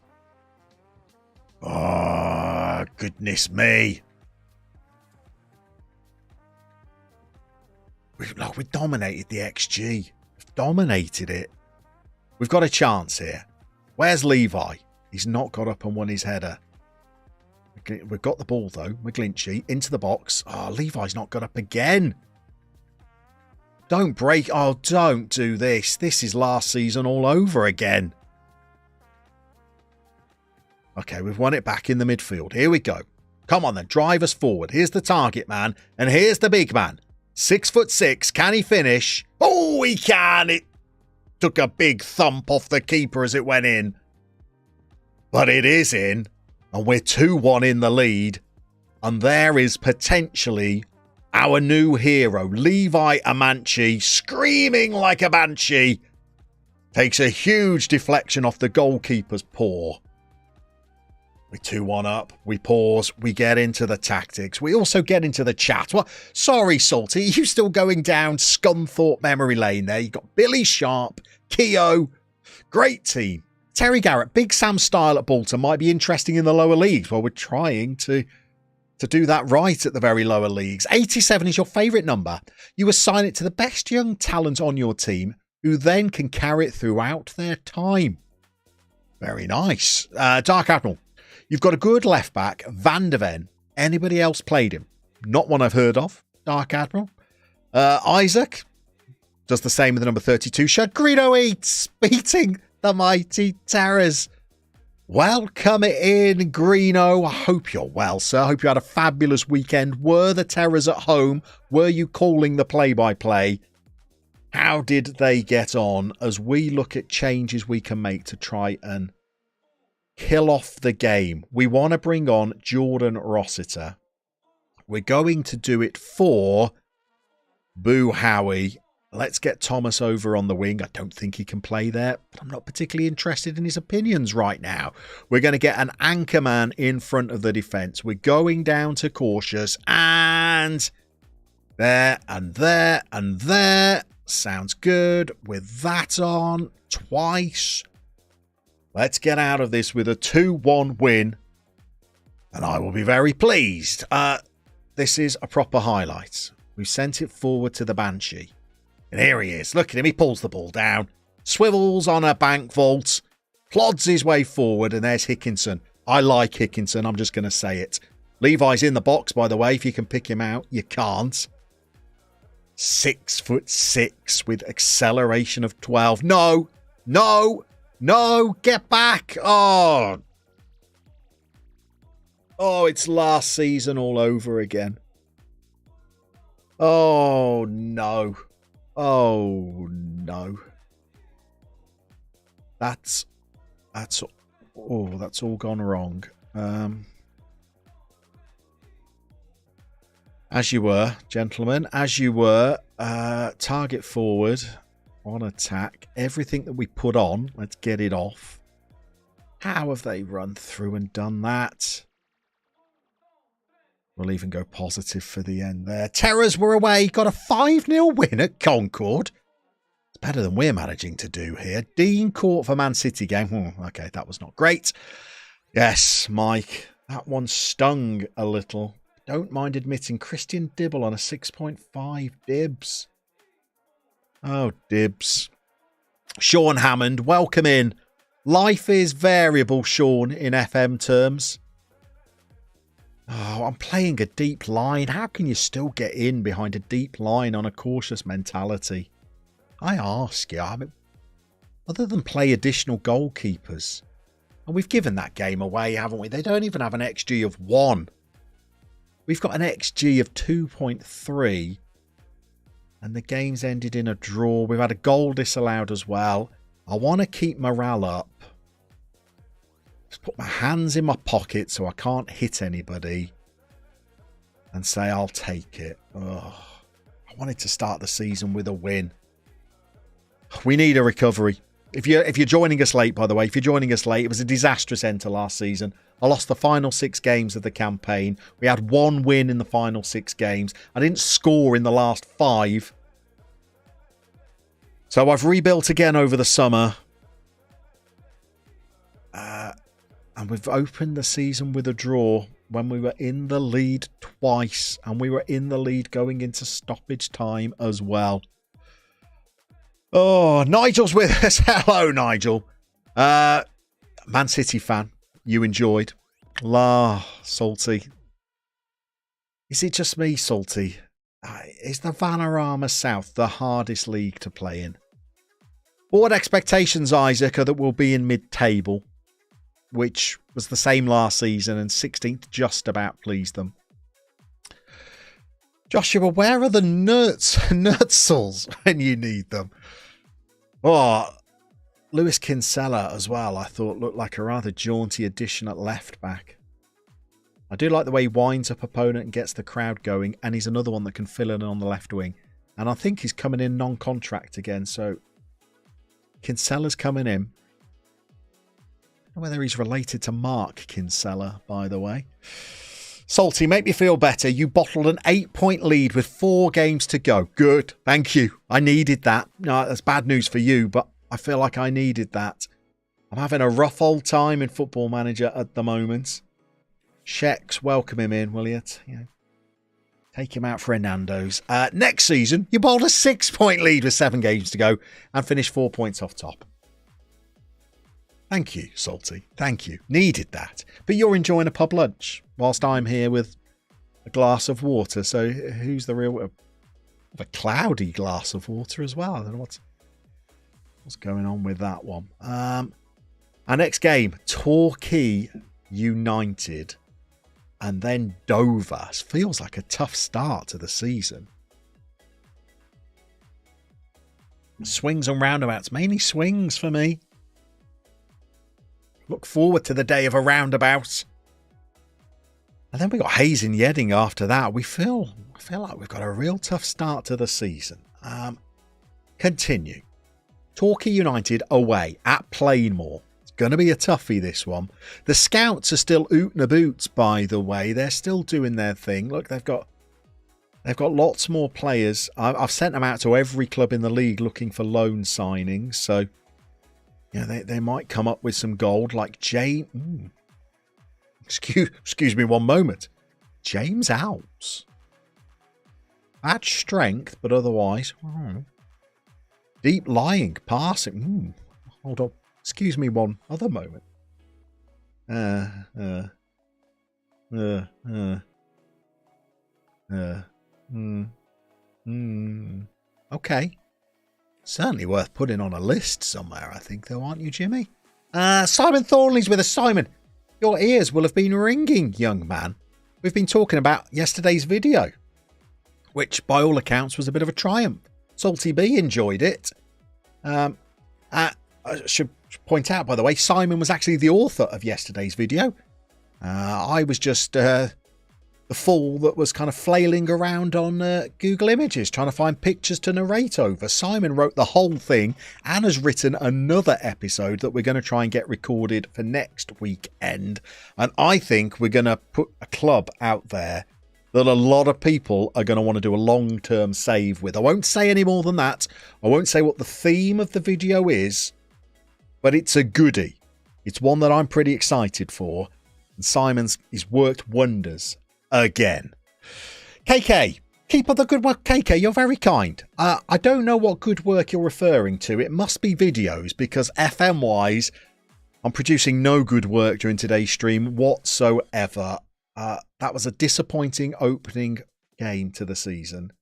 Oh, goodness me. We've dominated the XG. We've dominated it. We've got a chance here. Where's Levi? He's not got up and won his header. We've got the ball, though. McGlinchey into the box. Oh, Levi's not got up again. Don't break. Oh, don't do this. This is last season all over again. Okay, we've won it back in the midfield. Here we go. Come on then, drive us forward. Here's the target man, and here's the big man. 6'6". Can he finish? Oh, he can. It took a big thump off the keeper as it went in. But it is in, and we're 2-1 in the lead. And there is potentially our new hero, Levi Amanchi, screaming like a banshee. Takes a huge deflection off the goalkeeper's paw. We're 2-1 up. We pause. We get into the tactics. We also get into the chat. Well, sorry, Salty. You still going down Scunthorpe memory lane there. You got Billy Sharp, Keogh. Great team. Terry Garrett, Big Sam style at Bolton might be interesting in the lower leagues. Well, we're trying to do that right at the very lower leagues. 87 is your favourite number. You assign it to the best young talent on your team who then can carry it throughout their time. Very nice. Dark Admiral. You've got a good left back, Van der Ven. Anybody else played him? Not one I've heard of, Dark Admiral. Isaac does the same with the number 32. Shagrino Eats, beating the mighty Terrors. Welcome in, Greeno. I hope you're well, sir. I hope you had a fabulous weekend. Were the Terrors at home? Were you calling the play-by-play? How did they get on as we look at changes we can make to try and kill off the game? We want to bring on Jordan Rossiter. We're going to do it for Boo Howie. Let's get Thomas over on the wing. I don't think he can play there, but I'm not particularly interested in his opinions right now. We're going to get an anchorman in front of the defence. We're going down to cautious, and there and there and there. Sounds good. With that on twice. Let's get out of this with a 2-1 win, and I will be very pleased. This is a proper highlight. We've sent it forward to the Banshee. And here he is. Look at him. He pulls the ball down, swivels on a bank vault, plods his way forward, and there's Hickinson. I like Hickinson. I'm just going to say it. Levi's in the box, by the way. If you can pick him out, you can't. 6'6" with acceleration of 12. No, no. No, get back. Oh, it's last season all over again. Oh, no. Oh, no. That's all gone wrong. As you were, gentlemen, as you were, target forward. On attack, everything that we put on, let's get it off. How have they run through and done that? We'll even go positive for the end there. Terrors were away, got a 5-0 win at Concord. It's better than we're managing to do here. Dean Court for Man City game. Okay, that was not great. Yes, Mike, that one stung a little. Don't mind admitting Christian Dibble on a 6.5 dibs. Oh, dibs. Sean Hammond, welcome in. Life is variable, Sean, in FM terms. Oh, I'm playing a deep line. How can you still get in behind a deep line on a cautious mentality? I ask you. I mean, other than play additional goalkeepers. And we've given that game away, haven't we? They don't even have an XG of 1. We've got an XG of 2.3. And the game's ended in a draw. We've had a goal disallowed as well. I want to keep morale up. Just put my hands in my pocket so I can't hit anybody. And say I'll take it. I wanted to start the season with a win. We need a recovery. If you're joining us late, by the way, if you're joining us late, it was a disastrous end to last season. I lost the final 6 games of the campaign. We had 1 win in the final 6 games. I didn't score in the last 5. So I've rebuilt again over the summer. And we've opened the season with a draw when we were in the lead twice. And we were in the lead going into stoppage time as well. Oh, Nigel's with us. Hello, Nigel. Man City fan. You enjoyed. Salty. Is it just me, Salty? Is the Vanarama South the hardest league to play in? What expectations, Isaac, are that we'll be in mid-table, which was the same last season, and 16th just about pleased them. Joshua, where are the Nertzels when you need them? Oh, Lewis Kinsella as well, I thought looked like a rather jaunty addition at left back. I do like the way he winds up opponent and gets the crowd going, and he's another one that can fill in on the left wing. And I think he's coming in non-contract again, so Kinsella's coming in. I don't know whether he's related to Mark Kinsella, by the way. Salty, make me feel better. You bottled an 8-point lead with 4 games to go. Good. Thank you. I needed that. No, that's bad news for you, but I feel like I needed that. I'm having a rough old time in Football Manager at the moment. Shex, welcome him in, will you? Take him out for Hernando's. Next season, you bowled a 6-point lead with 7 games to go and finished 4 points off top. Thank you, Salty. Thank you. Needed that. But you're enjoying a pub lunch whilst I'm here with a glass of water. So who's the real... a cloudy glass of water as well. I don't know what's going on with that one. Our next game, Torquay United. And then Dover. Feels like a tough start to the season. Swings and roundabouts. Mainly swings for me. Look forward to the day of a roundabout. And then we got Hayes and Yedding after that. I feel like we've got a real tough start to the season. Continue. Torquay United away at Plainmoor. Going to be a toughie, this one. The Scouts are still ootin' boots, by the way. They're still doing their thing. Look, they've got lots more players. I've sent them out to every club in the league looking for loan signings. So, yeah, they might come up with some gold like James. Excuse me one moment. James Alps. Bad strength, but otherwise. Deep lying, passing. Hold on. Excuse me one other moment. Okay. Certainly worth putting on a list somewhere, I think, though, aren't you, Jimmy? Simon Thornley's with us. Simon, your ears will have been ringing, young man. We've been talking about yesterday's video, which, by all accounts, was a bit of a triumph. Salty B enjoyed it. I should point out, by the way, Simon was actually the author of yesterday's video. I was just the fool that was kind of flailing around on Google Images, trying to find pictures to narrate over. Simon wrote the whole thing and has written another episode that we're going to try and get recorded for next weekend. And I think we're going to put a club out there that a lot of people are going to want to do a long-term save with. I won't say any more than that. I won't say what the theme of the video is. But it's a goodie. It's one that I'm pretty excited for. And Simon's worked wonders again. KK, keep up the good work. KK, you're very kind. I don't know what good work you're referring to. It must be videos because FM-wise, I'm producing no good work during today's stream whatsoever. That was a disappointing opening game to the season.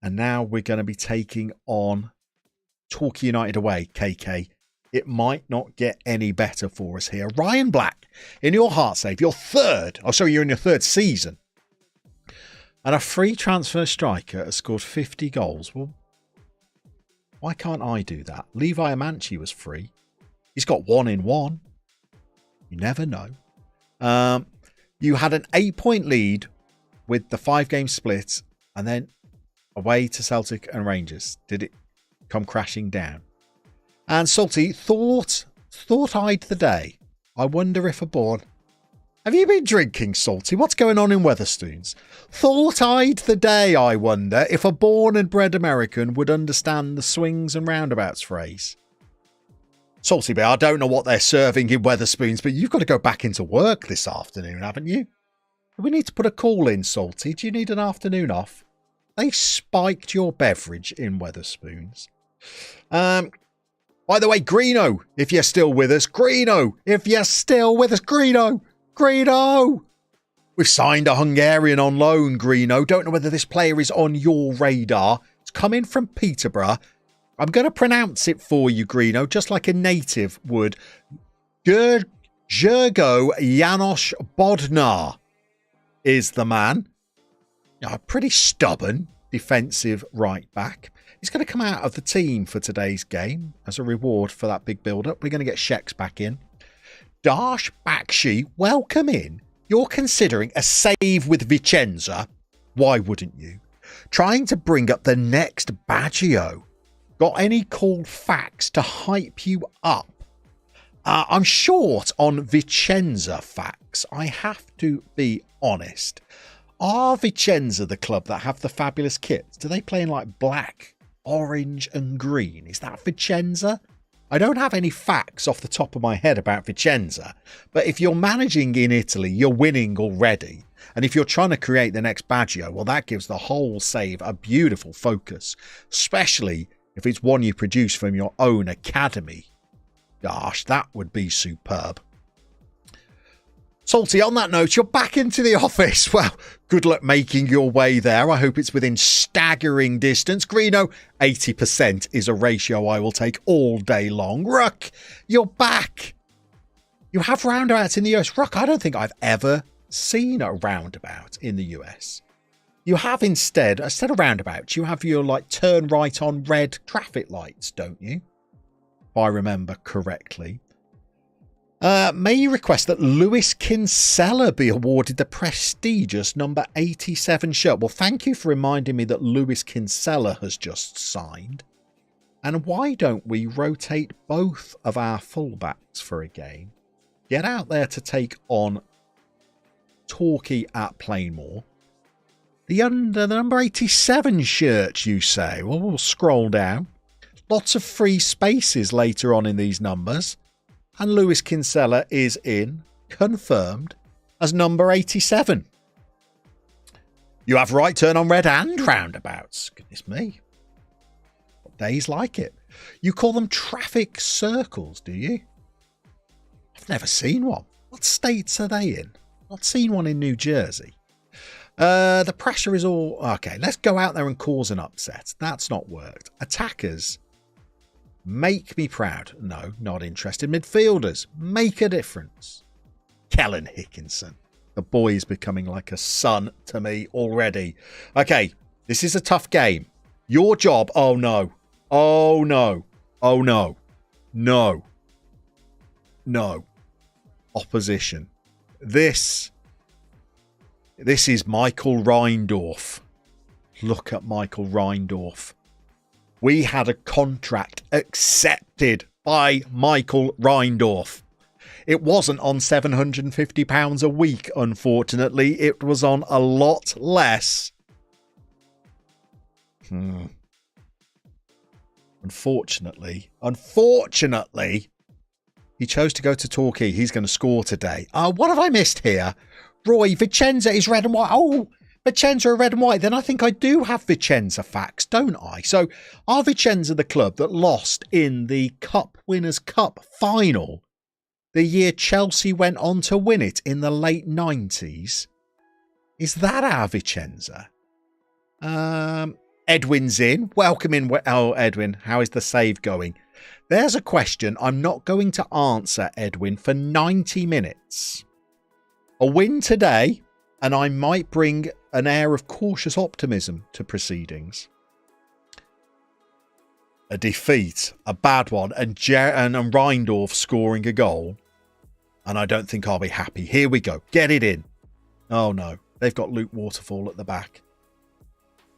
And now we're going to be taking on Torquay United away, KK. It might not get any better for us here. Ryan Black, in your heart save, you're in your third season. And a free transfer striker has scored 50 goals. Well, why can't I do that? Levi Amanchi was free. He's got 1 in 1. You never know. You had an 8-point lead with the 5-game split and then away to Celtic and Rangers. Did it come crashing down? And Salty, thought-eyed the day. I wonder if aboard. Have you been drinking, Salty? What's going on in Wetherspoons? Thought-eyed the day, I wonder if a born and bred American would understand the swings and roundabouts phrase. Salty Bear, I don't know what they're serving in Wetherspoons, but you've got to go back into work this afternoon, haven't you? We need to put a call in, Salty. Do you need an afternoon off? They spiked your beverage in Wetherspoons. By the way, Greeno, if you're still with us. Greeno, if you're still with us. Greeno, Greeno! We've signed a Hungarian on loan, Greeno. Don't know whether this player is on your radar. It's coming from Peterborough. I'm going to pronounce it for you, Greeno, just like a native would. Jurgo Janosch Bodnar is the man. Pretty stubborn defensive right back. He's going to come out of the team for today's game as a reward for that big build-up. We're going to get Sheks back in. Darsh Bakshi, welcome in. You're considering a save with Vicenza. Why wouldn't you? Trying to bring up the next Baggio. Got any cool facts to hype you up? I'm short on Vicenza facts. I have to be honest. Are Vicenza the club that have the fabulous kits? Do they play in like black, orange and green? Is that Vicenza? I don't have any facts off the top of my head about Vicenza, but if you're managing in Italy, you're winning already. And if you're trying to create the next Baggio, well, that gives the whole save a beautiful focus, especially if it's one you produce from your own academy. Gosh, that would be superb. Salty, on that note, you're back into the office. Well, good luck making your way there. I hope it's within staggering distance. Greeno, 80% is a ratio I will take all day long. Ruck, you're back. You have roundabouts in the US. Ruck, I don't think I've ever seen a roundabout in the US. You have instead of roundabouts, you have your like turn right on red traffic lights, don't you? If I remember correctly. May you request that Lewis Kinsella be awarded the prestigious number 87 shirt? Well, thank you for reminding me that Lewis Kinsella has just signed. And why don't we rotate both of our fullbacks for a game? Get out there to take on Torquay at Plainmoor. The number 87 shirt, you say? Well, we'll scroll down. Lots of free spaces later on in these numbers. And Lewis Kinsella is in, confirmed, as number 87. You have right turn on red and roundabouts. Goodness me. What days like it? You call them traffic circles, do you? I've never seen one. What states are they in? Not seen one in New Jersey. The pressure is all... Okay, let's go out there and cause an upset. That's not worked. Attackers... Make me proud. No, not interested. Midfielders, make a difference. Kellen Hickinson. The boy is becoming like a son to me already. Okay, this is a tough game. Your job. Oh, no. Oh, no. Oh, no. No. No. Opposition. This is Michael Reindorf. Look at Michael Reindorf. We had a contract accepted by Michael Reindorf. It wasn't on £750 a week, unfortunately. It was on a lot less. Unfortunately, he chose to go to Torquay. He's going to score today. What have I missed here? Roy, Vicenza is red and white. Oh, Vicenza are red and white. Then I think I do have Vicenza facts, don't I? So are Vicenza the club that lost in the Cup Winners' Cup final the year Chelsea went on to win it in the late 90s? Is that our Vicenza? Edwin's in. Welcome in. Oh, Edwin, how is the save going? There's a question I'm not going to answer, Edwin, for 90 minutes. A win today, and I might bring an air of cautious optimism to proceedings. A defeat, a bad one, and Reindorf scoring a goal, and I don't think I'll be happy. Here we go. Get it in. Oh, no. They've got Luke Waterfall at the back.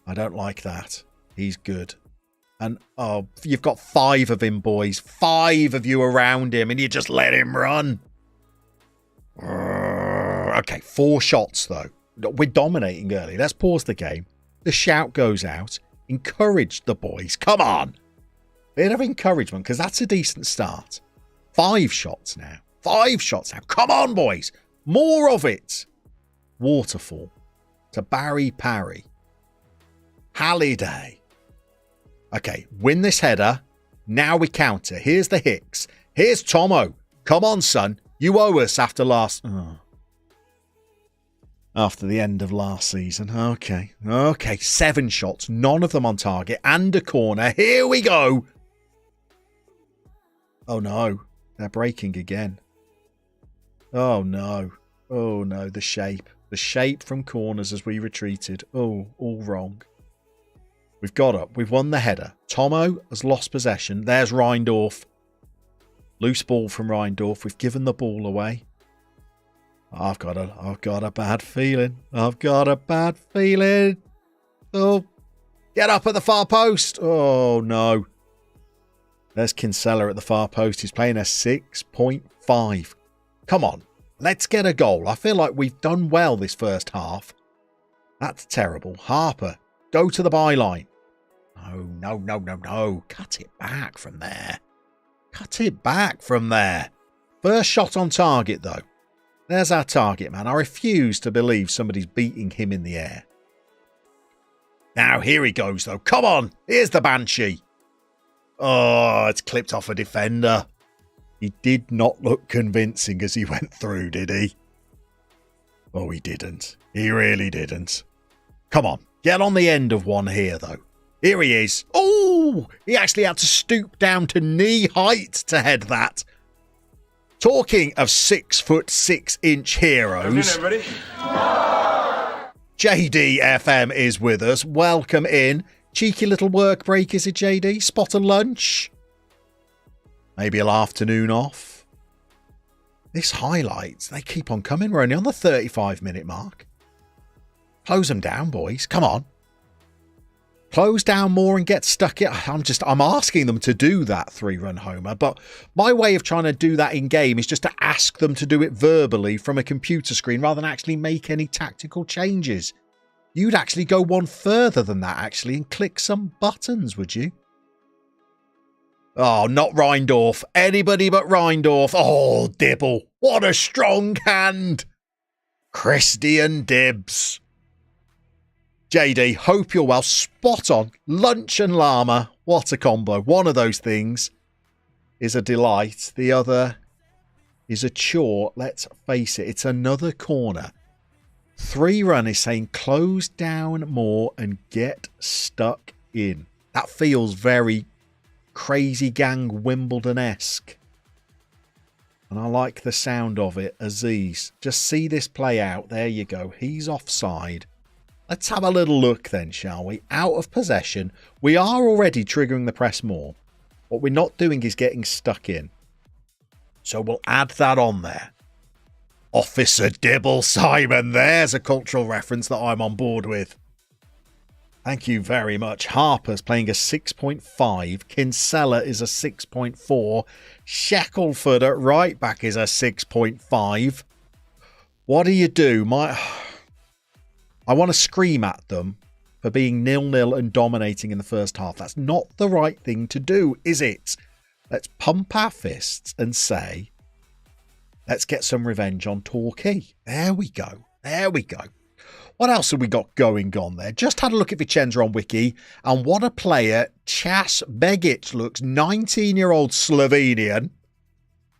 I don't like that. He's good. And, oh, you've got 5 of him, boys. 5 of you around him, and you just let him run. Okay, 4 shots, though. We're dominating early. Let's pause the game. The shout goes out. Encourage the boys. Come on. Bit of encouragement, because that's a decent start. 5 shots now. 5 shots now. Come on, boys. More of it. Waterfall to Barry Parry. Halliday. Okay, win this header. Now we counter. Here's the Hicks. Here's Tomo. Come on, son. You owe us after last... Oh. after the end of last season. Okay. 7 shots, none of them on target, and a corner. Here we go. Oh, no. They're breaking again. Oh, no. Oh, no. The shape. The shape from corners as we retreated. Oh, all wrong. We've got up. We've won the header. Tomo has lost possession. There's Reindorf. Loose ball from Reindorf. We've given the ball away. I've got a bad feeling. I've got a bad feeling. Oh, get up at the far post. Oh, no. There's Kinsella at the far post. He's playing a 6.5. Come on. Let's get a goal. I feel like we've done well this first half. That's terrible. Harper, go to the byline. No. Cut it back from there. Cut it back from there. First shot on target, though. There's our target man. I refuse to believe somebody's beating him in the air. Now, here he goes, though. Come on. Here's the Banshee. Oh, it's clipped off a defender. He did not look convincing as he went through, did he? Oh, he didn't. He really didn't. Come on. Get on the end of one here, though. Here he is. Oh, he actually had to stoop down to knee height to head that. Talking of 6'6" heroes. Come in, everybody. JD FM is with us. Welcome in. Cheeky little work break, is it, JD? Spot a lunch? Maybe an afternoon off? This highlights, they keep on coming. We're only on the 35-minute mark. Close them down, boys. Come on. Close down more and get stuck in. I'm asking them to do that 3-run homer, but my way of trying to do that in game is just to ask them to do it verbally from a computer screen rather than actually make any tactical changes. You'd actually go one further than that, actually, and click some buttons, would you? Oh, not Reindorf. Anybody but Reindorf. Oh, Dibble. What a strong hand. Christian Dibbs. JD, hope you're well. Spot on. Lunch and Llama. What a combo. One of those things is a delight. The other is a chore. Let's face it. It's another corner. 3-run is saying close down more and get stuck in. That feels very Crazy Gang Wimbledon-esque. And I like the sound of it. Aziz, just see this play out. There you go. He's offside. Let's have a little look then, shall we? Out of possession. We are already triggering the press more. What we're not doing is getting stuck in. So we'll add that on there. Officer Dibble Simon. There's a cultural reference that I'm on board with. Thank you very much. Harper's playing a 6.5. Kinsella is a 6.4. Shackelford at right back is a 6.5. What do you do? I want to scream at them for being 0-0 and dominating in the first half. That's not the right thing to do, is it? Let's pump our fists and say, let's get some revenge on Torquay. There we go. There we go. What else have we got going on there? Just had a look at Vicenza on Wiki, and what a player Chas Begic looks. 19-year-old Slovenian.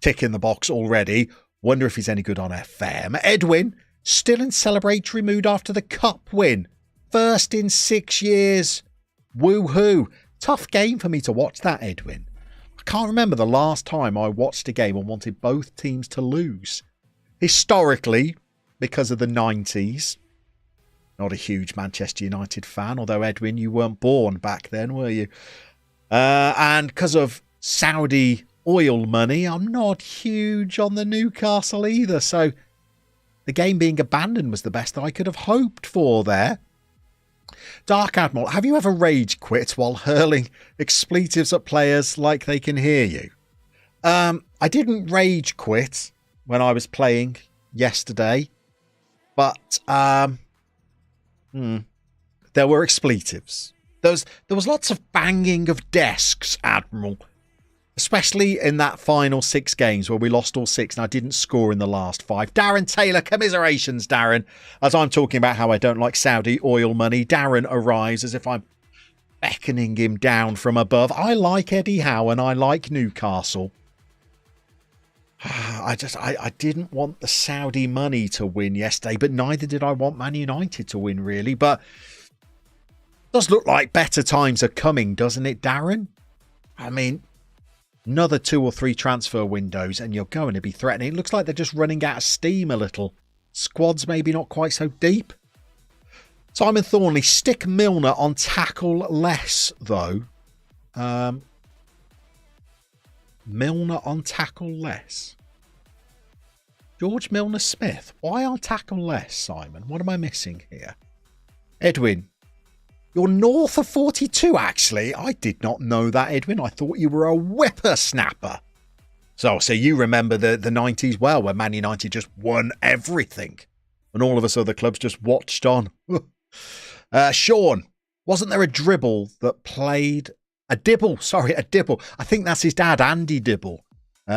Tick in the box already. Wonder if he's any good on FM. Edwin, still in celebratory mood after the cup win. First in 6 years. Woohoo. Tough game for me to watch that, Edwin. I can't remember the last time I watched a game and wanted both teams to lose. Historically, because of the 90s, not a huge Manchester United fan, although, Edwin, you weren't born back then, were you? And because of Saudi oil money, I'm not huge on the Newcastle either. So the game being abandoned was the best I could have hoped for there. Dark Admiral, have you ever rage quit while hurling expletives at players like they can hear you? I didn't rage quit when I was playing yesterday, but there were expletives. There was lots of banging of desks, Admiral. Especially in that final 6 games where we lost all 6 and I didn't score in the last 5. Darren Taylor, commiserations, Darren. As I'm talking about how I don't like Saudi oil money, Darren arrives as if I'm beckoning him down from above. I like Eddie Howe and I like Newcastle. I didn't want the Saudi money to win yesterday, but neither did I want Man United to win, really. But it does look like better times are coming, doesn't it, Darren? I mean, another 2 or 3 transfer windows and you're going to be threatening. It looks like they're just running out of steam a little. Squad's maybe not quite so deep. Simon Thornley, stick Milner on tackle less, though. Milner on tackle less. George Milner-Smith. Why on tackle less, Simon? What am I missing here? Edwin, you're north of 42, actually. I did not know that, Edwin. I thought you were a whippersnapper. So you remember the 90s well, where Man United just won everything. And all of us other clubs just watched on. Sean, wasn't there a dribble that played... A Dibble. I think that's his dad, Andy Dibble.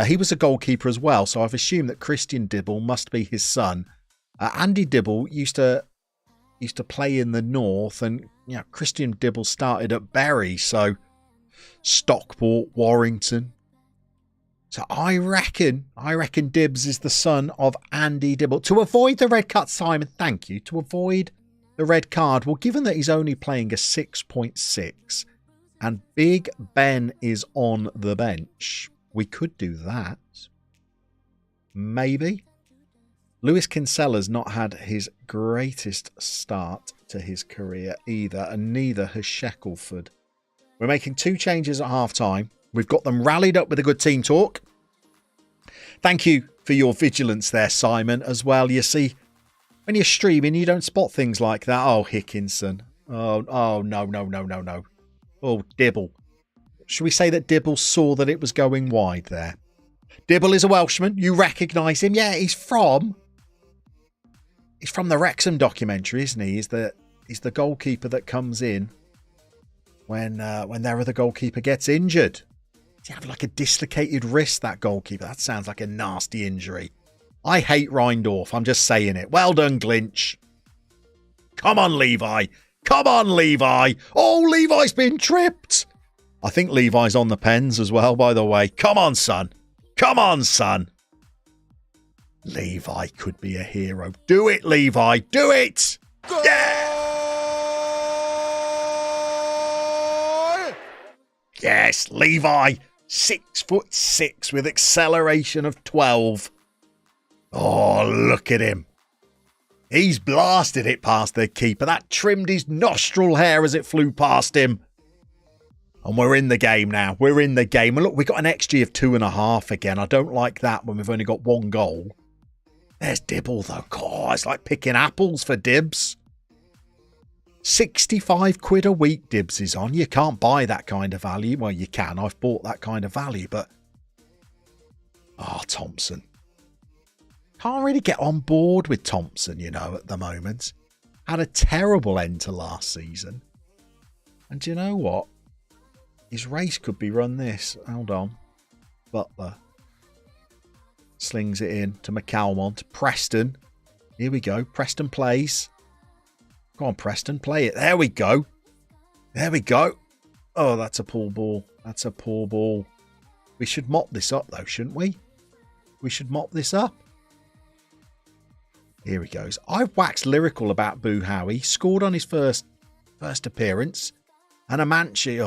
He was a goalkeeper as well, so I've assumed that Christian Dibble must be his son. Andy Dibble used to play in the north, and Christian Dibble started at Bury, so Stockport, Warrington. So I reckon Dibbs is the son of Andy Dibble. To avoid the red card, Simon, thank you. To avoid the red card, well, given that he's only playing a 6.6 and Big Ben is on the bench, we could do that. Maybe. Lewis Kinsella's not had his greatest start to his career either, and neither has Shackelford. We're making 2 changes at half-time. We've got them rallied up with a good team talk. Thank you for your vigilance there, Simon, as well. You see, when you're streaming, you don't spot things like that. Oh, Hickinson. Oh, no. Oh, Dibble. Should we say that Dibble saw that it was going wide there? Dibble is a Welshman. You recognise him. Yeah, he's from the Wrexham documentary, isn't he? He's the goalkeeper that comes in when their other goalkeeper gets injured. Does he have like a dislocated wrist, that goalkeeper? That sounds like a nasty injury. I hate Reindorf. I'm just saying it. Well done, Glinch. Come on, Levi. Oh, Levi's been tripped. I think Levi's on the pens as well, by the way. Come on, son. Levi could be a hero. Do it, Levi. Do it. Goal! Yeah! Yes, Levi. 6'6" with acceleration of 12. Oh, look at him. He's blasted it past the keeper. That trimmed his nostril hair as it flew past him. And we're in the game now. And look, we got an XG of 2.5 again. I don't like that when we've only got 1 goal. There's Dibble, though. God, it's like picking apples for Dibs. 65 quid a week Dibs is on. You can't buy that kind of value. Well, you can. I've bought that kind of value, but... Thompson. Can't really get on board with Thompson, at the moment. Had a terrible end to last season. And do you know what? His race could be run this. Hold on. Butler. Slings it in to McCalmont. Preston. Here we go. Preston plays. Go on, Preston. Play it. There we go. Oh, that's a poor ball. We should mop this up, though, shouldn't we? Here he goes. I've waxed lyrical about Boo Howie. Scored on his first appearance. And Amanchi,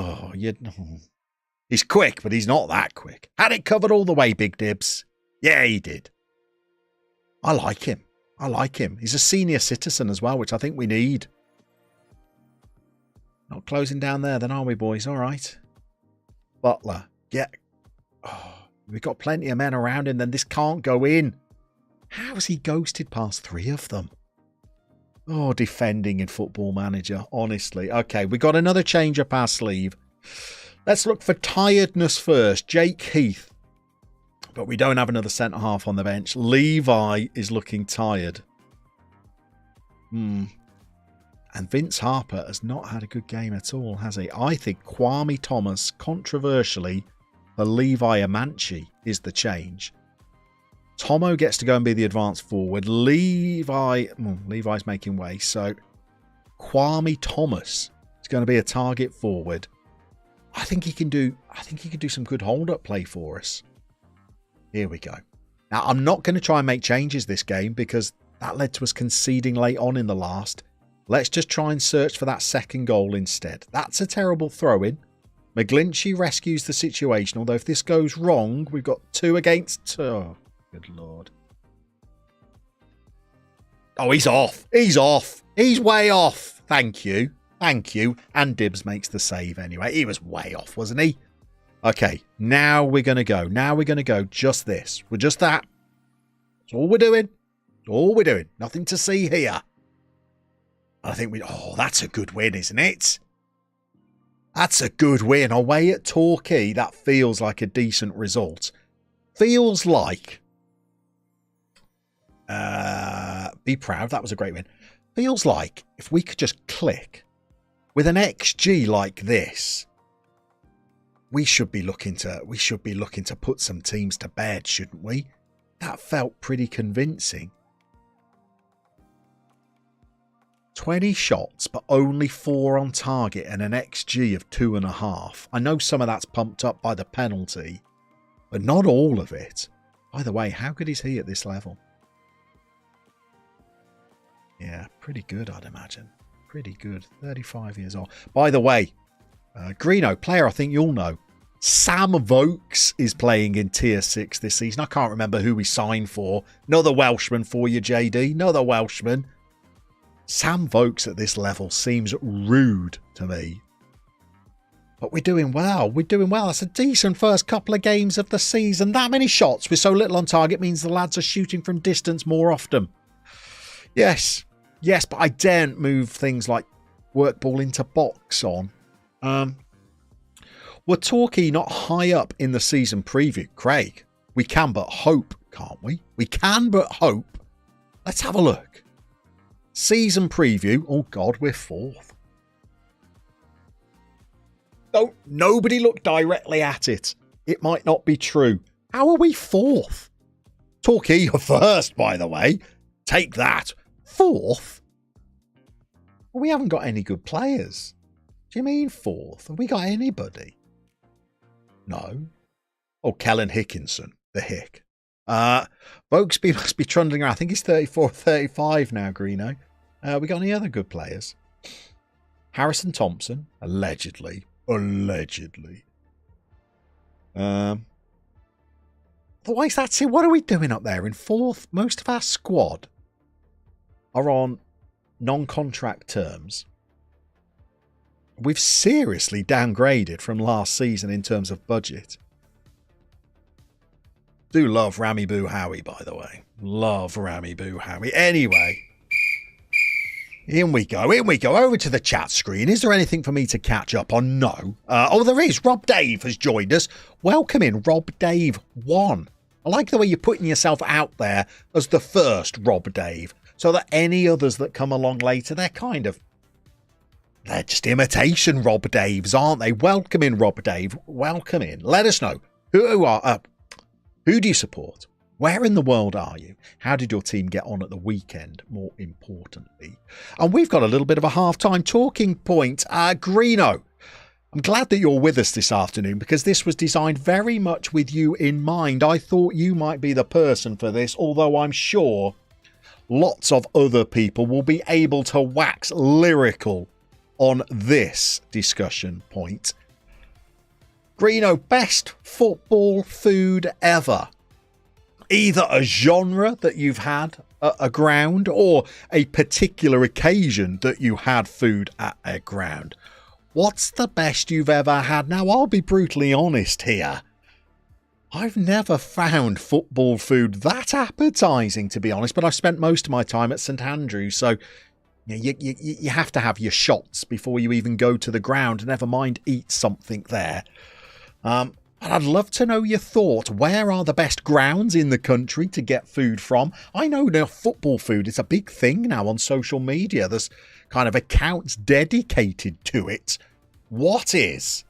he's quick, but he's not that quick. Had it covered all the way, Big Dibs. Yeah, he did. I like him. He's a senior citizen as well, which I think we need. Not closing down there then, are we, boys? All right. Butler. Yeah. Oh, we've got plenty of men around him, then this can't go in. How has he ghosted past 3 of them? Oh, defending in Football Manager, honestly. Okay, we got another change up our sleeve. Let's look for tiredness first. Jake Heath. But we don't have another centre-half on the bench. Levi is looking tired. And Vince Harper has not had a good game at all, has he? I think Kwame Thomas, controversially, for Levi Amanchi is the change. Tomo gets to go and be the advanced forward. Levi's making way. So Kwame Thomas is going to be a target forward. I think he can do some good hold-up play for us. Here we go. Now, I'm not going to try and make changes this game because that led to us conceding late on in the last. Let's just try and search for that second goal instead. That's a terrible throw-in. McGlinchey rescues the situation, although if this goes wrong, we've got 2 against 2. Oh, good Lord. Oh, he's off. He's off. He's way off. Thank you. Thank you. And Dibbs makes the save anyway. He was way off, wasn't he? Okay, now we're going to go. Now we're going to go just this. We're just that. That's all we're doing. That's all we're doing. Nothing to see here. I think oh, that's a good win, isn't it? That's a good win. Away at Torquay, that feels like a decent result. Feels like... be proud, that was a great win. Feels like if we could just click with an XG like this, we should be looking to put some teams to bed, shouldn't we? That felt pretty convincing. 20 shots, but only 4 on target and an XG of 2.5. I know some of that's pumped up by the penalty, but not all of it. By the way, how good is he at this level? Yeah, pretty good, I'd imagine. Pretty good. 35 years old. By the way, Greeno, player I think you'll know. Sam Vokes is playing in Tier 6 this season. I can't remember who he signed for. Another Welshman for you, JD. Another Welshman. Sam Vokes at this level seems rude to me. But we're doing well. We're doing well. That's a decent first couple of games of the season. That many shots with so little on target means the lads are shooting from distance more often. Yes. Yes, but I daren't move things like work ball into box on. Were Torquay not high up in the season preview? Craig, we can but hope, can't we? We can but hope. Let's have a look. Season preview. Oh, God, we're 4th. No, nobody looked directly at it. It might not be true. How are we 4th? Torquay are first, by the way. Take that. 4th? Well, we haven't got any good players. Do you mean 4th? Have we got anybody? No. Oh, Kellen Hickinson, the Hick. Vokesby must be trundling around. I think he's 34, 35 now, Greeno. We got any other good players? Harrison Thompson, allegedly. Allegedly. Otherwise, that's it. What are we doing up there in 4th? Most of our squad are on non-contract terms. We've seriously downgraded from last season in terms of budget. Do love Rami Boo Howie, by the way. Love Rami Boo Howie. Anyway, in we go. In we go. Over to the chat screen. Is there anything for me to catch up on? No. Oh, there is. Rob Dave has joined us. Welcome in, Rob Dave 1. I like the way you're putting yourself out there as the first Rob Dave, so that any others that come along later, they're just imitation Rob Daves, aren't they? Welcome in, Rob Dave. Welcome in. Let us know. Who do you support? Where in the world are you? How did your team get on at the weekend, more importantly? And we've got a little bit of a half-time talking point. Greeno, I'm glad that you're with us this afternoon because this was designed very much with you in mind. I thought you might be the person for this, although I'm sure lots of other people will be able to wax lyrical on this discussion point. Greeno, best football food ever. Either a genre that you've had at a ground or a particular occasion that you had food at a ground. What's the best you've ever had? Now, I'll be brutally honest here. I've never found football food that appetising, to be honest, but I've spent most of my time at St Andrews, so you have to have your shots before you even go to the ground, never mind eat something there. But I'd love to know your thoughts. Where are the best grounds in the country to get food from? I know now football food is a big thing now on social media. There's kind of accounts dedicated to it. What is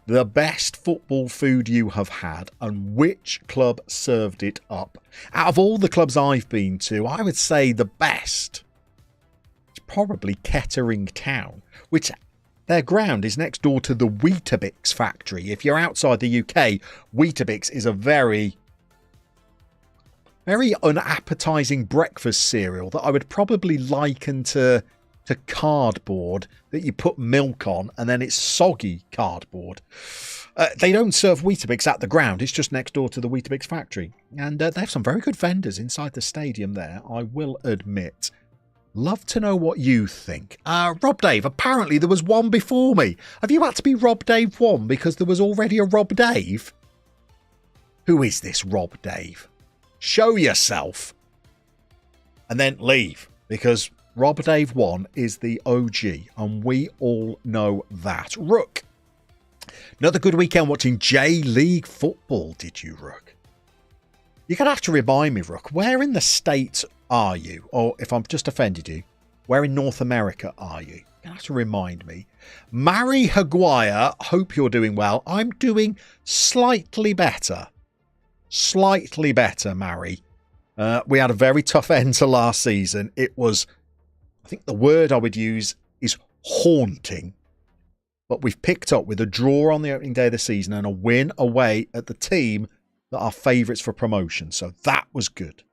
the best football food you have had and which club served it up? Out of all the clubs I've been to, I would say the best is probably Kettering Town, which their ground is next door to the Weetabix factory. If you're outside the UK, Weetabix is a very very unappetizing breakfast cereal that I would probably liken to cardboard that you put milk on and then it's soggy cardboard. They don't serve Weetabix at the ground. It's just next door to the Weetabix factory. And they have some very good vendors inside the stadium there, I will admit. Love to know what you think. Rob Dave, apparently there was one before me. Have you had to be Rob Dave 1 because there was already a Rob Dave? Who is this Rob Dave? Show yourself. And then leave, because Rob Dave 1 is the OG, and we all know that. Rook. Another good weekend watching J-League football, did you, Rook? You're going to have to remind me, Rook, where in the States are you? Or if I've just offended you, where in North America are you? You're going to have to remind me. Mary Haguire, hope you're doing well. I'm doing slightly better. Slightly better, Mary. We had a very tough end to last season. It was, I think the word I would use is haunting. But we've picked up with a draw on the opening day of the season and a win away at the team that are favourites for promotion. So that was good.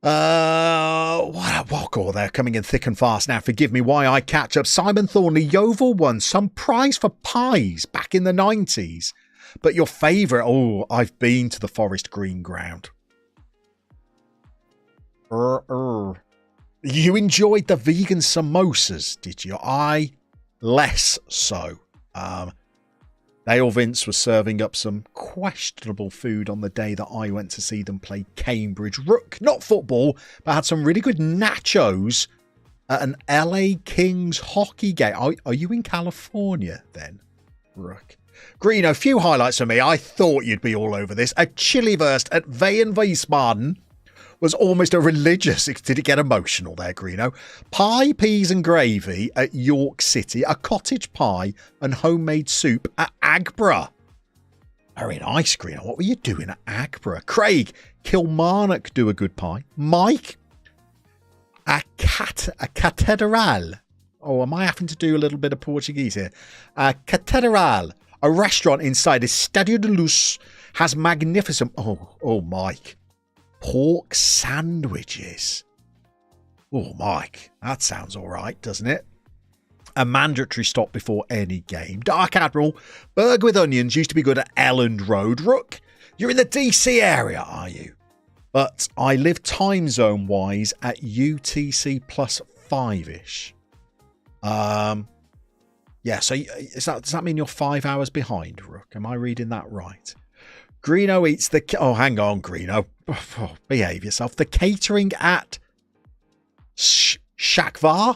What a walk-all there, coming in thick and fast. Now, forgive me why I catch up. Simon Thornley, Yeovil won some prize for pies back in the 90s. But your favourite, I've been to the Forest Green ground. You enjoyed the vegan samosas, did you? I less so. Dale Vince was serving up some questionable food on the day that I went to see them play Cambridge Rook. Not football, but had some really good nachos at an LA Kings hockey game. Are you in California then, Rook? Green, a few highlights for me. I thought you'd be all over this. A chili-wurst at Wien Wiesbaden was almost a religious. Did it get emotional there, Greeno? Pie, peas and gravy at York City. A cottage pie and homemade soup at Agbra. Very nice, Greeno. What were you doing at Agbra? Craig, Kilmarnock do a good pie. Mike, a catedral. Oh, am I having to do a little bit of Portuguese here? A catedral. A restaurant inside Estádio de Luz has magnificent... Oh, Mike. Pork sandwiches. Oh, Mike, that sounds all right, doesn't it? A mandatory stop before any game. Dark Admiral, burger with onions used to be good at Elland Road. Rook, you're in the DC area, are you? But I live time zone wise at UTC plus 5-ish. Yeah, so does that mean you're 5 hours behind, Rook? Am I reading that right? Greeno eats the... Oh, hang on, Greeno. Oh, behave yourself. The catering at Shakvar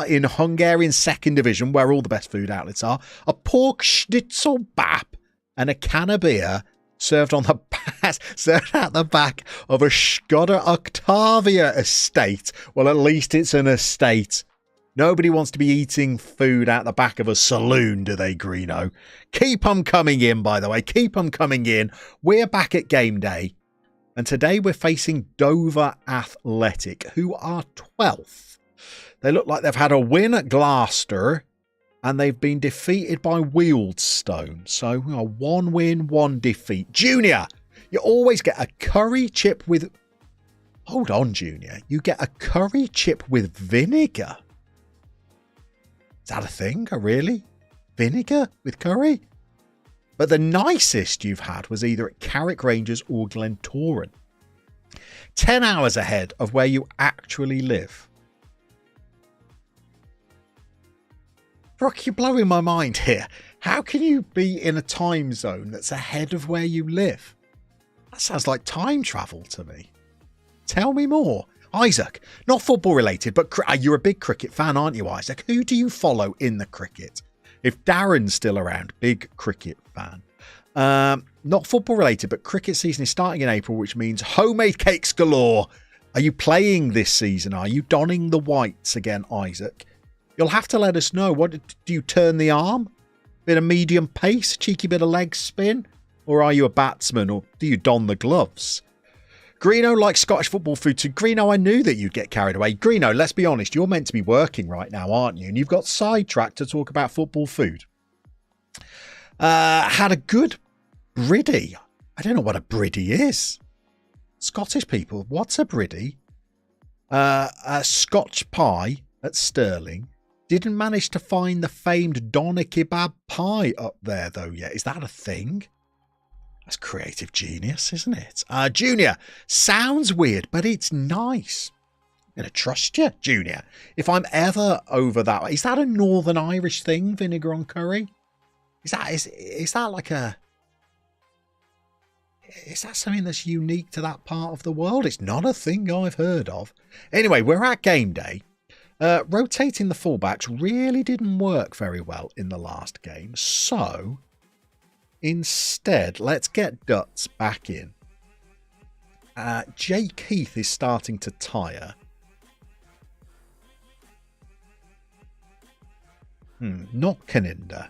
in Hungarian 2nd Division, where all the best food outlets are. A pork schnitzel bap and a can of beer served out the back of a Skoda Octavia estate. Well, at least it's an estate. Nobody wants to be eating food out the back of a saloon, do they, Greeno? Keep them coming in, by the way. Keep them coming in. We're back at game day. And today we're facing Dover Athletic, who are 12th. They look like they've had a win at Gloucester and they've been defeated by Wealdstone. So, 1 win, 1 defeat. Junior, you always get a curry chip with... Hold on, Junior. You get a curry chip with vinegar. Is that a thing? Really? Vinegar with curry? But the nicest you've had was either at Carrick Rangers or Glentoran. 10 hours ahead of where you actually live. Brook, you're blowing my mind here. How can you be in a time zone that's ahead of where you live? That sounds like time travel to me. Tell me more. Isaac, not football related, but you're a big cricket fan, aren't you, Isaac? Who do you follow in the cricket? If Darren's still around, big cricket fan. Not football related, but cricket season is starting in April, which means homemade cakes galore. Are you playing this season? Are you donning the whites again, Isaac? You'll have to let us know. What do you turn the arm? Bit of medium pace, cheeky bit of leg spin? Or are you a batsman, or do you don the gloves? Greeno likes Scottish football food too. Greeno, I knew that you'd get carried away. Greeno, let's be honest, you're meant to be working right now, aren't you? And you've got sidetracked to talk about football food. Had a good Briddy. I don't know what a bridie is. Scottish people, what's a bridie? A Scotch pie at Stirling. Didn't manage to find the famed doner kebab pie up there though yet. Is that a thing? That's creative genius, isn't it? Junior, sounds weird, but it's nice. I'm going to trust you, Junior. If I'm ever over that way. Is that a Northern Irish thing, vinegar on curry? Is that like a... Is that something that's unique to that part of the world? It's not a thing I've heard of. Anyway, we're at game day. Rotating the fullbacks really didn't work very well in the last game. So, instead, let's get Duts back in. Jake Heath is starting to tire. Not Caninda.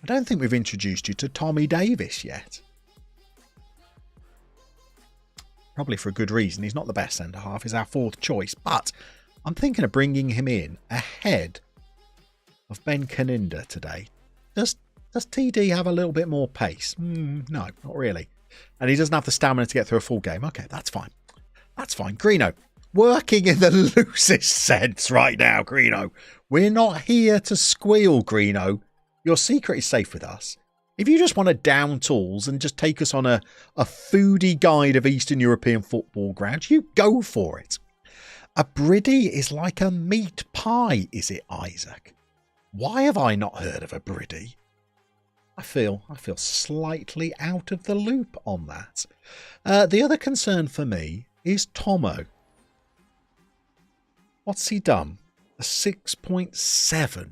I don't think we've introduced you to Tommy Davis yet. Probably for a good reason. He's not the best centre-half. He's our fourth choice. But I'm thinking of bringing him in ahead of Ben Caninda today. Does TD have a little bit more pace? No, not really. And he doesn't have the stamina to get through a full game. Okay, that's fine. That's fine. Greeno, working in the loosest sense right now, Greeno. We're not here to squeal, Greeno. Your secret is safe with us. If you just want to down tools and just take us on a foodie guide of Eastern European football grounds, you go for it. A bridie is like a meat pie, is it, Isaac? Why have I not heard of a bridie? I feel slightly out of the loop on that. The other concern for me is Tomo. What's he done? A 6.7.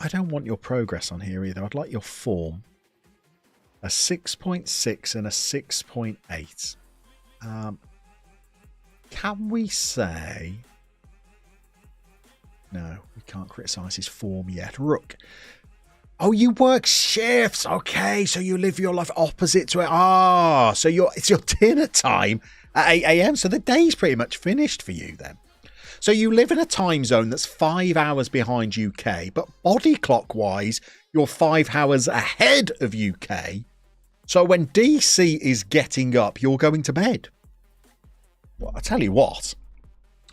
I don't want your progress on here either. I'd like your form. A 6.6 and a 6.8. Can we say... No, we can't criticise his form yet. Rook. Oh, you work shifts. Okay, so you live your life opposite to it. So it's your dinner time at 8 a.m. So the day's pretty much finished for you then. So you live in a time zone that's 5 hours behind UK, but body clock-wise, you're 5 hours ahead of UK. So when DC is getting up, you're going to bed. Well, I tell you what,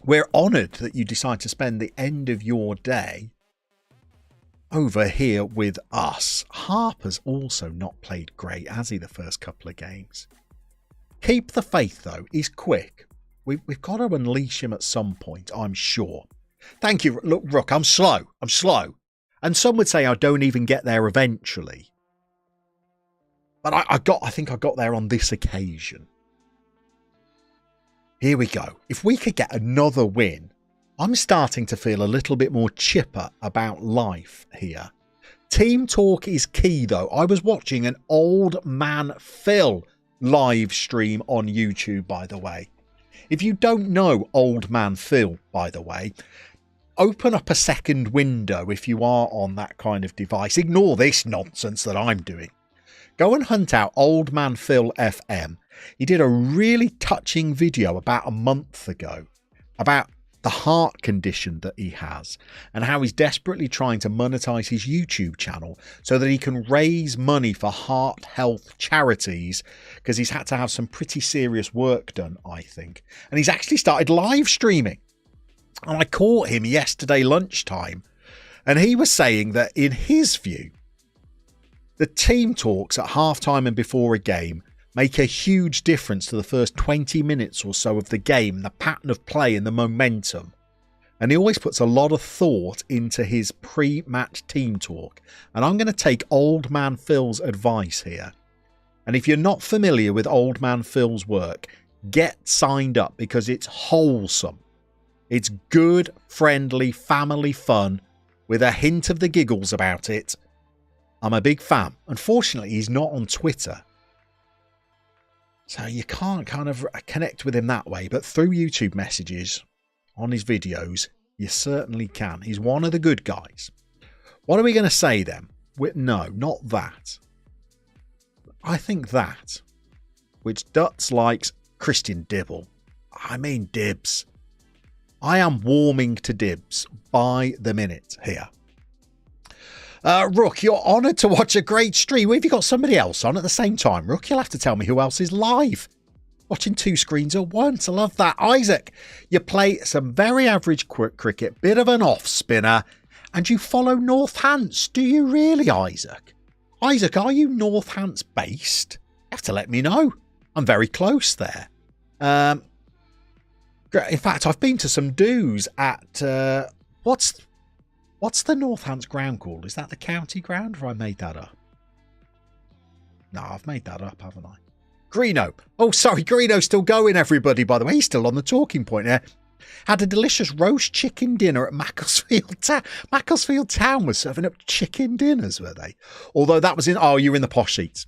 we're honoured that you decide to spend the end of your day over here with us. Harper's also not played great, has he, the first couple of games? Keep the faith, though. He's quick. We've got to unleash him at some point, I'm sure. Thank you. Look, Rook, I'm slow. And some would say I don't even get there eventually. But I think I got there on this occasion. Here we go. If we could get another win, I'm starting to feel a little bit more chipper about life here. Team talk is key, though. I was watching an Old Man Phil live stream on YouTube, by the way. If you don't know Old Man Phil, by the way, open up a second window if you are on that kind of device. Ignore this nonsense that I'm doing. Go and hunt out Old Man Phil FM. He did a really touching video about a month ago about the heart condition that he has and how he's desperately trying to monetize his YouTube channel so that he can raise money for heart health charities, because he's had to have some pretty serious work done, I think. And he's actually started live streaming. And I caught him yesterday lunchtime, and he was saying that in his view, the team talks at halftime and before a game make a huge difference to the first 20 minutes or so of the game, the pattern of play and the momentum. And he always puts a lot of thought into his pre-match team talk. And I'm going to take Old Man Phil's advice here. And if you're not familiar with Old Man Phil's work, get signed up, because it's wholesome. It's good, friendly, family fun with a hint of the giggles about it. I'm a big fan. Unfortunately, he's not on Twitter, so you can't kind of connect with him that way, but through YouTube messages on his videos, you certainly can. He's one of the good guys. What are we going to say then? No, not that. I think that, which Duts likes, Christian Dibble. I mean Dibs. I am warming to Dibs by the minute here. Rook, you're honoured to watch a great stream. Have you got somebody else on at the same time, Rook? You'll have to tell me who else is live. Watching two screens at once. I love that. Isaac, you play some very average cricket, bit of an off-spinner, and you follow Northants. Do you really, Isaac? Isaac, are you Northants based? You have to let me know. I'm very close there. In fact, I've been to some do's at what's the Northants ground called? Is that the county ground, or I made that up? No, I've made that up, haven't I? Greeno. Oh, sorry, Greeno's still going, everybody, by the way. He's still on the talking point there. Had a delicious roast chicken dinner at Macclesfield Town. Macclesfield Town was serving up chicken dinners, were they? Although that was in... Oh, you're in the posh seats.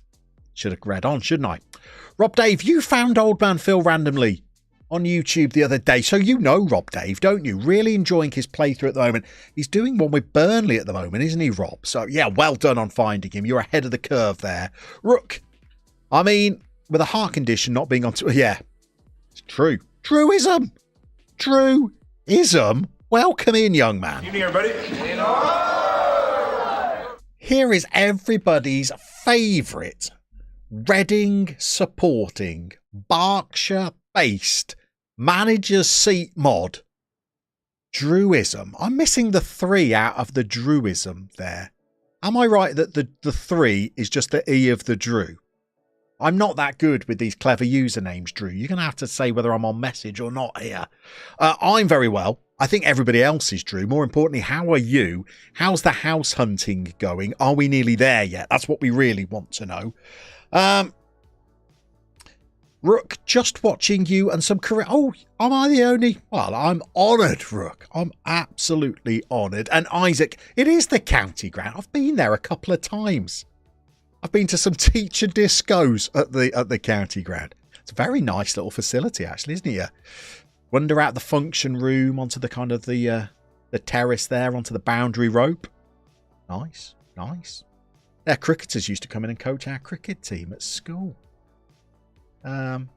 Should have read on, shouldn't I? Rob Dave, you found Old Man Phil randomly on YouTube the other day. So you know Rob Dave, don't you? Really enjoying his playthrough at the moment. He's doing one with Burnley at the moment, isn't he, Rob? So, yeah, well done on finding him. You're ahead of the curve there. Rook, I mean... with a heart condition not being on... yeah, it's true. Truism. Truism. Welcome in, young man. Evening, everybody. Here is everybody's favourite Reading supporting, Berkshire-based manager's seat mod, Druism. I'm missing the 3 out of the Druism there. Am I right that the 3 is just the E of the Drew? I'm not that good with these clever usernames, Drew. You're going to have to say whether I'm on message or not here. I'm very well. I think everybody else is, Drew. More importantly, how are you? How's the house hunting going? Are we nearly there yet? That's what we really want to know. Rook, just watching you and some career... Oh, am I the only... Well, I'm honoured, Rook. I'm absolutely honoured. And Isaac, it is the county ground. I've been there a couple of times. I've been to some teacher discos at the county ground. It's a very nice little facility, actually, isn't it? Wander out the function room onto the kind of the terrace there, onto the boundary rope. Nice, nice. Their cricketers used to come in and coach our cricket team at school. I'd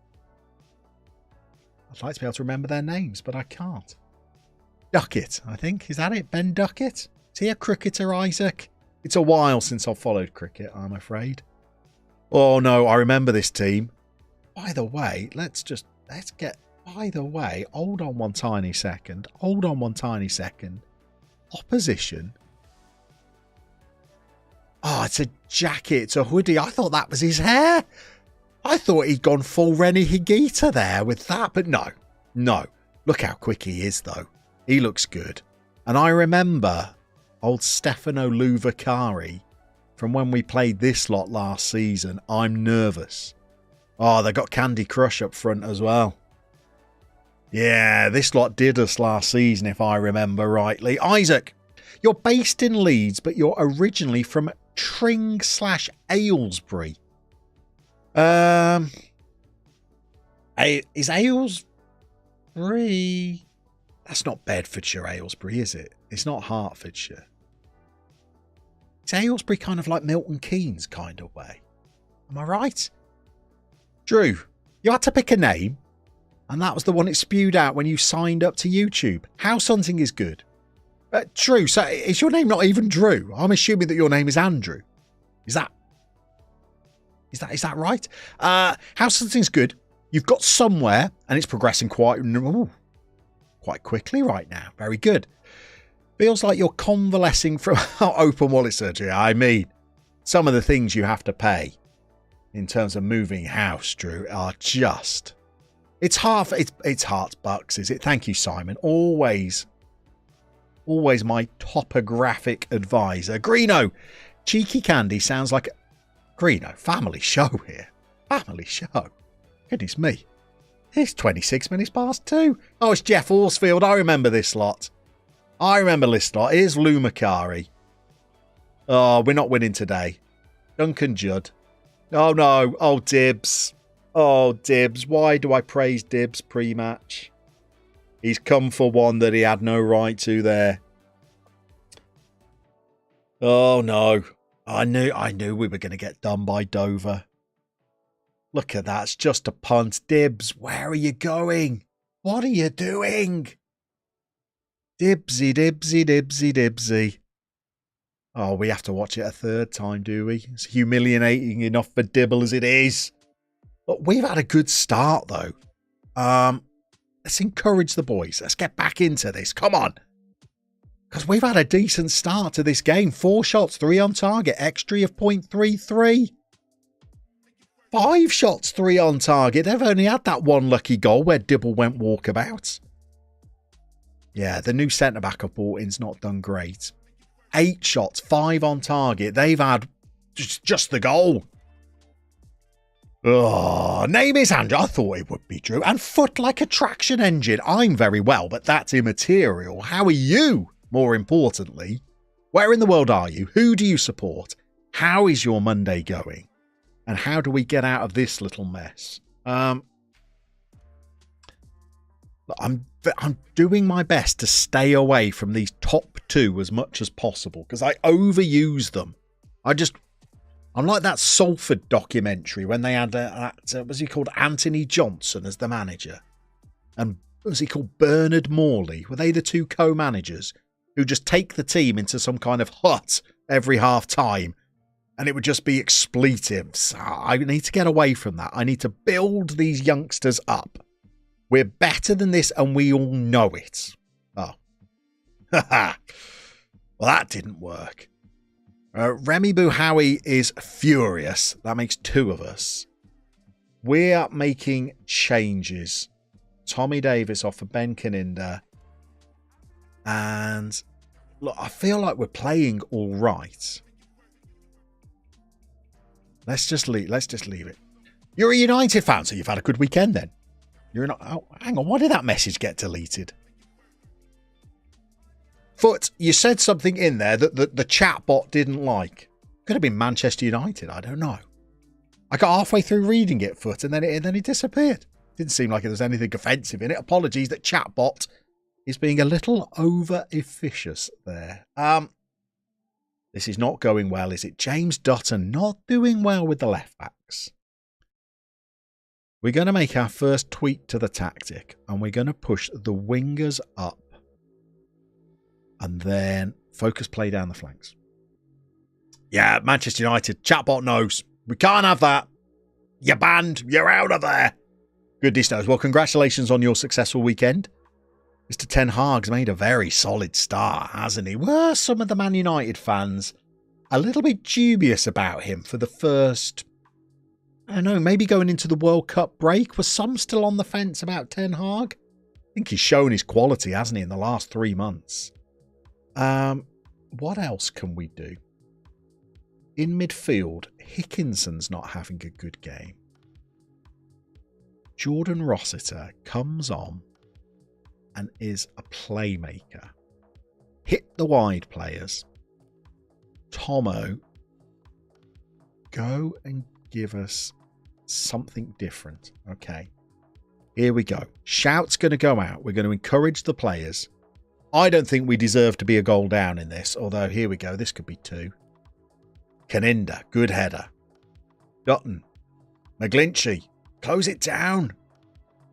like to be able to remember their names, but I can't. Duckett, I think. Is that it? Ben Duckett? Is he a cricketer, Isaac? It's a while since I've followed cricket, I'm afraid. Oh, no, I remember this team. By the way, let's get... By the way, hold on one tiny second. Hold on one tiny second. Opposition. Oh, it's a jacket. It's a hoodie. I thought that was his hair. I thought he'd gone full Rennie Higuita there with that, but no. No. Look how quick he is, though. He looks good. And I remember... old Stefano Luvacari from when we played this lot last season. I'm nervous. Oh, they got Candy Crush up front as well. Yeah, this lot did us last season, if I remember rightly. Isaac, you're based in Leeds, but you're originally from Tring/Aylesbury. Is Aylesbury... That's not Bedfordshire, Aylesbury, is it? It's not Hertfordshire. Is Aylesbury kind of like Milton Keynes kind of way? Am I right? Drew, you had to pick a name, and that was the one it spewed out when you signed up to YouTube. House hunting is good. Drew, so is your name not even Drew? I'm assuming that your name is Andrew. Is that right? House hunting's good. You've got somewhere, and it's progressing quite quickly right now. Very good. Feels like you're convalescing from open wallet surgery. I mean, some of the things you have to pay in terms of moving house, Drew, are just... It's heart's bucks, is it? Thank you, Simon. Always my topographic advisor. Greeno, cheeky candy sounds like... Greeno, family show here. Family show. Goodness me. It's 26 minutes past 2. Oh, it's Jeff Horsfield. I remember this lot. Here's Lou Macari. Oh, we're not winning today. Duncan Judd. Oh, no. Oh, Dibbs. Oh, Dibbs. Why do I praise Dibbs pre-match? He's come for one that he had no right to there. Oh, no. I knew we were going to get done by Dover. Look at that. It's just a punt. Dibbs, where are you going? What are you doing? Dibsy, dibsy, dibsy, dibsy. Oh, we have to watch it a third time, do we? It's humiliating enough for Dibble as it is. But we've had a good start, though. Let's encourage the boys. Let's get back into this. Come on. Because we've had a decent start to this game. 4 shots, 3 on target. XG of 0.33. 5 shots, 3 on target. They've only had that one lucky goal where Dibble went walkabout. Yeah, the new centre-back I've brought in's not done great. 8 shots, 5 on target. They've had just the goal. Oh, name is Andrew. I thought it would be Drew. And foot like a traction engine. I'm very well, but that's immaterial. How are you? More importantly, where in the world are you? Who do you support? How is your Monday going? And how do we get out of this little mess? I'm doing my best to stay away from these top 2 as much as possible because I overuse them. I'm like that Salford documentary when they had was he called Anthony Johnson as the manager, and was he called Bernard Morley? Were they the 2 co-managers who just take the team into some kind of hut every half time, and it would just be expletives? I need to get away from that. I need to build these youngsters up. We're better than this, and we all know it. Oh. Well, that didn't work. Remy Buhawi is furious. That makes 2 of us. We're making changes. Tommy Davis off for Ben Kaninda. And look, I feel like we're playing all right. Let's just leave it. You're a United fan, so you've had a good weekend then. You're not. Oh, hang on. Why did that message get deleted? Foot, you said something in there that the chat bot didn't like. Could have been Manchester United. I don't know. I got halfway through reading it, Foot, and then it disappeared. Didn't seem like there was anything offensive in it. Apologies that chat bot is being a little over officious there. This is not going well, is it? James Dutton not doing well with the left backs. We're going to make our first tweak to the tactic, and we're going to push the wingers up and then focus play down the flanks. Yeah, Manchester United, chatbot knows. We can't have that. You're banned. You're out of there. Goodness knows. Well, congratulations on your successful weekend. Mr. Ten Hag's made a very solid start, hasn't he? Were some of the Man United fans a little bit dubious about him for the first... I don't know, maybe going into the World Cup break? Was some still on the fence about Ten Hag? I think he's shown his quality, hasn't he, in the last 3 months? What else can we do? In midfield, Hickinson's not having a good game. Jordan Rossiter comes on and is a playmaker. Hit the wide players. Tomo, go and give us something different. Okay. Here we go. Shout's going to go out. We're going to encourage the players. I don't think we deserve to be a goal down in this, although here we go. This could be 2. Kaninda, good header. Dutton. McGlinchey, close it down.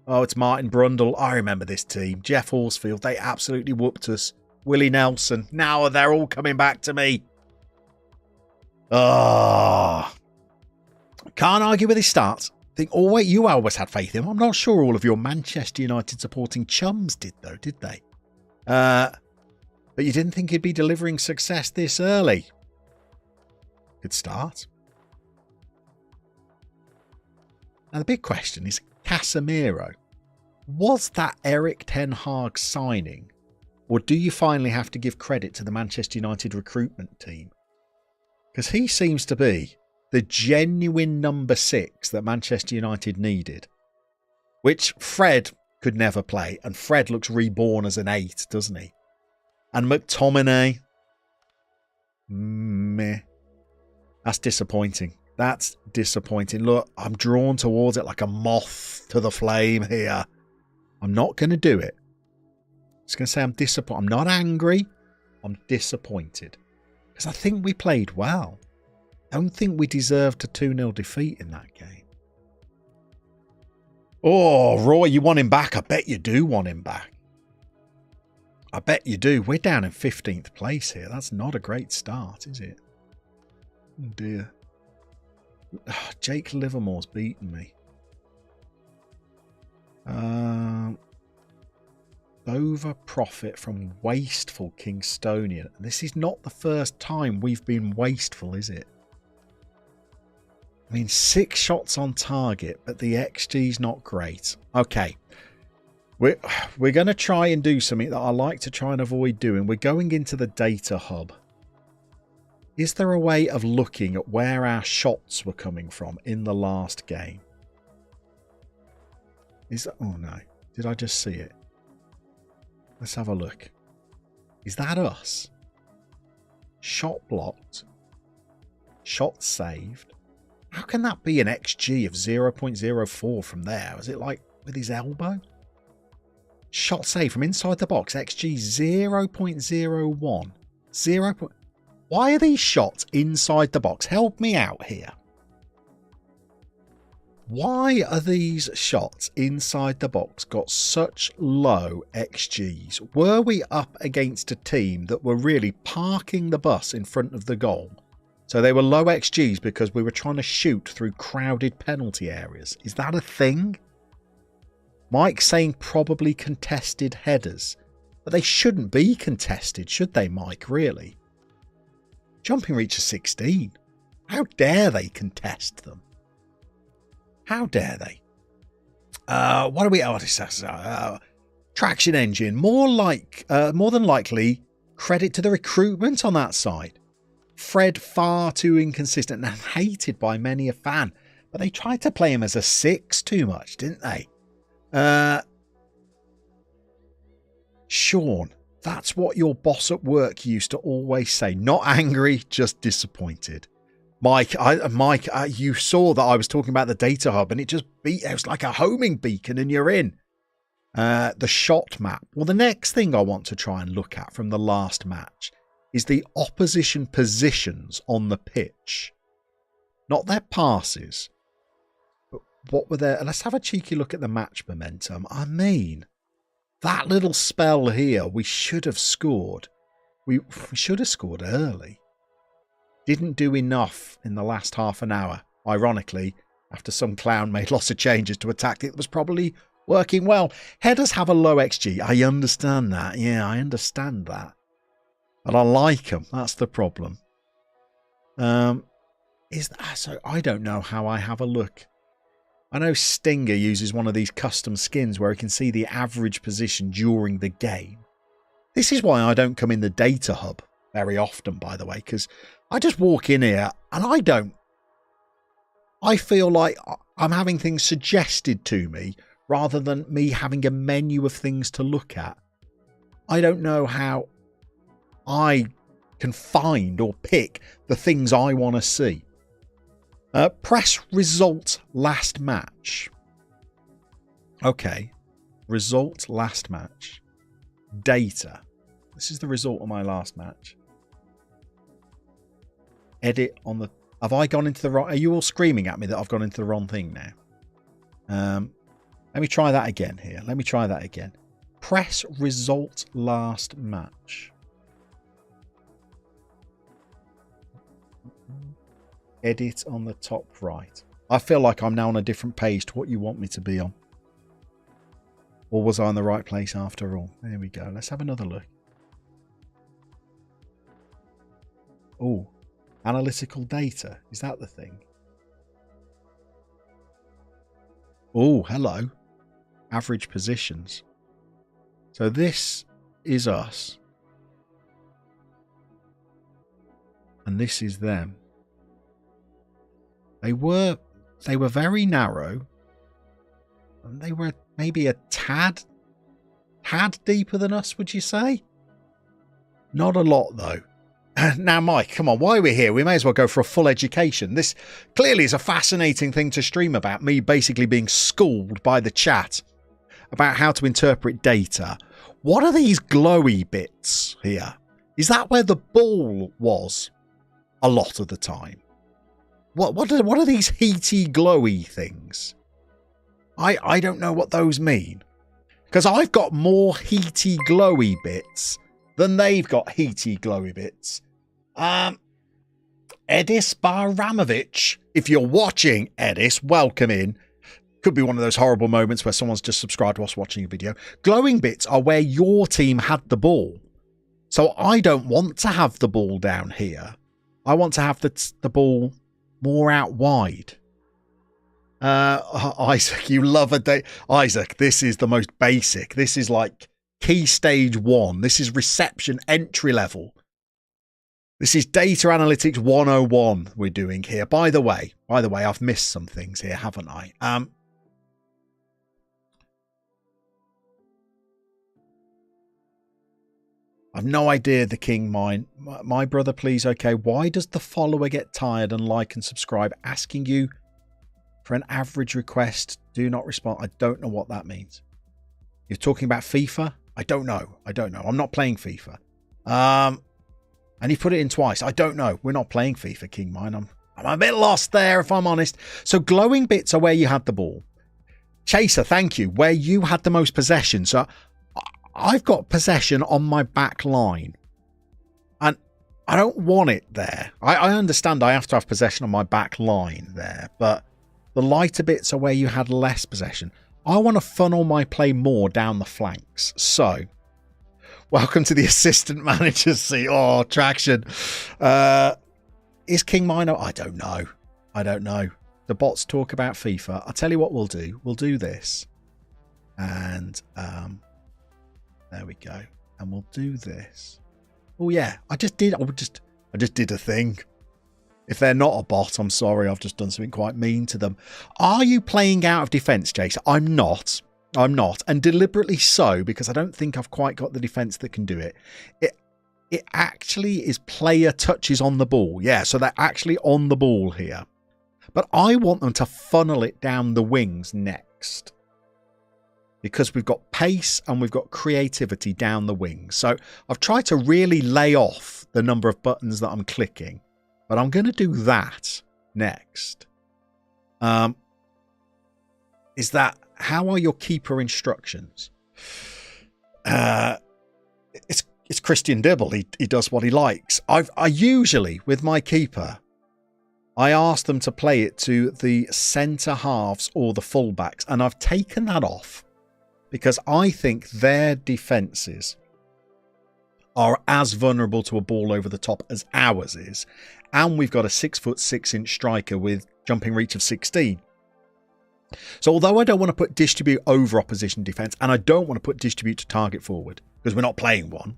Oh, it's Martin Brundle. I remember this team. Jeff Horsfield, they absolutely whooped us. Willie Nelson. Now they're all coming back to me. Oh. Can't argue with his starts. Think, oh wait, you always had faith in him. I'm not sure all of your Manchester United supporting chums did though, did they? But you didn't think he'd be delivering success this early. Good start. Now the big question is Casemiro. Was that Eric Ten Hag signing? Or do you finally have to give credit to the Manchester United recruitment team? Because he seems to be the genuine number 6 that Manchester United needed. Which Fred could never play. And Fred looks reborn as an 8, doesn't he? And McTominay. Meh. That's disappointing. That's disappointing. Look, I'm drawn towards it like a moth to the flame here. I'm not going to do it. I'm just going to say I'm disappointed. I'm not angry. I'm disappointed. Because I think we played well. I don't think we deserved a 2-0 defeat in that game. Oh, Roy, you want him back? I bet you do want him back. I bet you do. We're down in 15th place here. That's not a great start, is it? Oh dear. Jake Livermore's beaten me. Over profit from wasteful Kingstonian. This is not the first time we've been wasteful, is it? I mean, 6 shots on target, but the XG's not great. Okay. We're going to try and do something that I like to try and avoid doing. We're going into the data hub. Is there a way of looking at where our shots were coming from in the last game? Is that, oh no. Did I just see it? Let's have a look. Is that us? Shot blocked. Shot saved. How can that be an XG of 0.04 from there? Is it like with his elbow? Shot saved from inside the box. XG 0.01. 0. Why are these shots inside the box? Help me out here. Why are these shots inside the box got such low XGs? Were we up against a team that were really parking the bus in front of the goal? So they were low XGs because we were trying to shoot through crowded penalty areas. Is that a thing? Mike saying probably contested headers. But they shouldn't be contested, should they, Mike, really? Jumping reach of 16. How dare they contest them? How dare they? What do we... traction engine. More than likely, credit to the recruitment on that side. Fred far too inconsistent and hated by many a fan. But they tried to play him as a 6 too much, didn't they? Sean, that's what your boss at work used to always say. Not angry, just disappointed. Mike, you saw that I was talking about the data hub and it was like a homing beacon and you're in. The shot map. Well, the next thing I want to try and look at from the last match is the opposition positions on the pitch. Not their passes. But what were their... Let's have a cheeky look at the match momentum. I mean, that little spell here, we should have scored. We should have scored early. Didn't do enough in the last half an hour. Ironically, after some clown made lots of changes to a tactic that was probably working well. Headers have a low XG. I understand that. Yeah, I understand that. But I like them. That's the problem. So I don't know how I have a look. I know Stinger uses one of these custom skins where he can see the average position during the game. This is why I don't come in the data hub very often, by the way, because I just walk in here and I feel like I'm having things suggested to me rather than me having a menu of things to look at. I don't know how I can find or pick the things I want to see. Press result last match. Okay. Result last match. Data. This is the result of my last match. Edit on the... Have I gone into the wrong... Are you all screaming at me that I've gone into the wrong thing now? Let me try that again here. Let me try that again. Press result last match. Edit on the top right. I feel like I'm now on a different page to what you want me to be on. Or was I in the right place after all? There we go. Let's have another look. Oh. Analytical data. Is that the thing? Oh, hello. Average positions. So this is us. And this is them. They were very narrow. And they were maybe a tad deeper than us, would you say? Not a lot, though. Now, Mike, come on, while we're here, we may as well go for a full education. This clearly is a fascinating thing to stream about, me basically being schooled by the chat about how to interpret data. What are these glowy bits here? Is that where the ball was a lot of the time? What are these heaty, glowy things? I don't know what those mean. Because I've got more heaty, glowy bits than they've got heaty, glowy bits. Edis Baramovich, if you're watching, Edis, welcome in. Could be one of those horrible moments where someone's just subscribed whilst watching a video. Glowing bits are where your team had the ball. So I don't want to have the ball down here. I want to have the ball more out wide. Isaac, you love a day. Isaac, this is the most basic. This is like key stage 1. This is reception entry level. This is data analytics 101 we're doing here. By the way, I've missed some things here, haven't I? I've no idea the king mine. My brother, please. Okay. Why does the follower get tired and like and subscribe? Asking you for an average request. Do not respond. I don't know what that means. You're talking about FIFA? I don't know. I'm not playing FIFA. And he put it in twice. I don't know. We're not playing FIFA, King Mine. I'm a bit lost there, if I'm honest. So glowing bits are where you had the ball. Chaser, thank you. Where you had the most possession. So I've got possession on my back line. And I don't want it there. I understand I have to have possession on my back line there. But the lighter bits are where you had less possession. I want to funnel my play more down the flanks. So, welcome to the assistant manager's seat. Oh, traction. Is King Mino? I don't know. The bots talk about FIFA. I'll tell you what we'll do. We'll do this. And there we go. And we'll do this. Oh yeah, I just did a thing. If they're not a bot, I'm sorry. I've just done something quite mean to them. Are you playing out of defense, Jason? I'm not. And deliberately so, because I don't think I've quite got the defense that can do it. It actually is player touches on the ball. Yeah, so they're actually on the ball here. But I want them to funnel it down the wings next. Because we've got pace and we've got creativity down the wings. So I've tried to really lay off the number of buttons that I'm clicking. But I'm going to do that next. Is that, how are your keeper instructions? It's Christian Dibble. He does what he likes. I usually, with my keeper, I ask them to play it to the centre halves or the fullbacks. And I've taken that off because I think their defences are as vulnerable to a ball over the top as ours is. And we've got a 6'6" striker with jumping reach of 16. So although I don't want to put distribute over opposition defence, and I don't want to put distribute to target forward, because we're not playing one,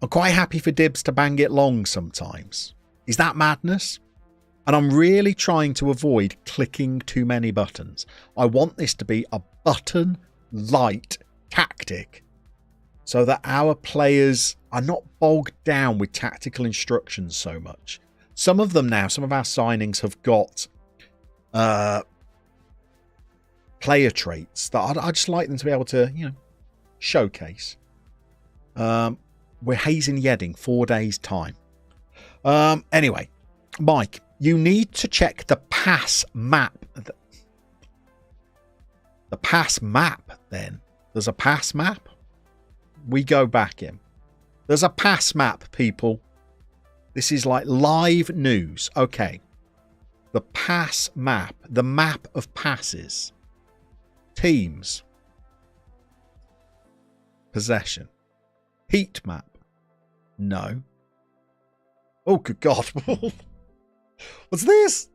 I'm quite happy for Dibs to bang it long sometimes. Is that madness? And I'm really trying to avoid clicking too many buttons. I want this to be a button light tactic, so that our players are not bogged down with tactical instructions so much. Some of them now, some of our signings have got player traits that I'd just like them to be able to, showcase. We're hazing Yedding 4 days' time. Anyway, Mike, you need to check the pass map. The pass map, then. There's a pass map. We go back in. There's a pass map, people. This is like live news. Okay. The pass map. The map of passes. Teams. Possession. Heat map. No. Oh, good God. What's this?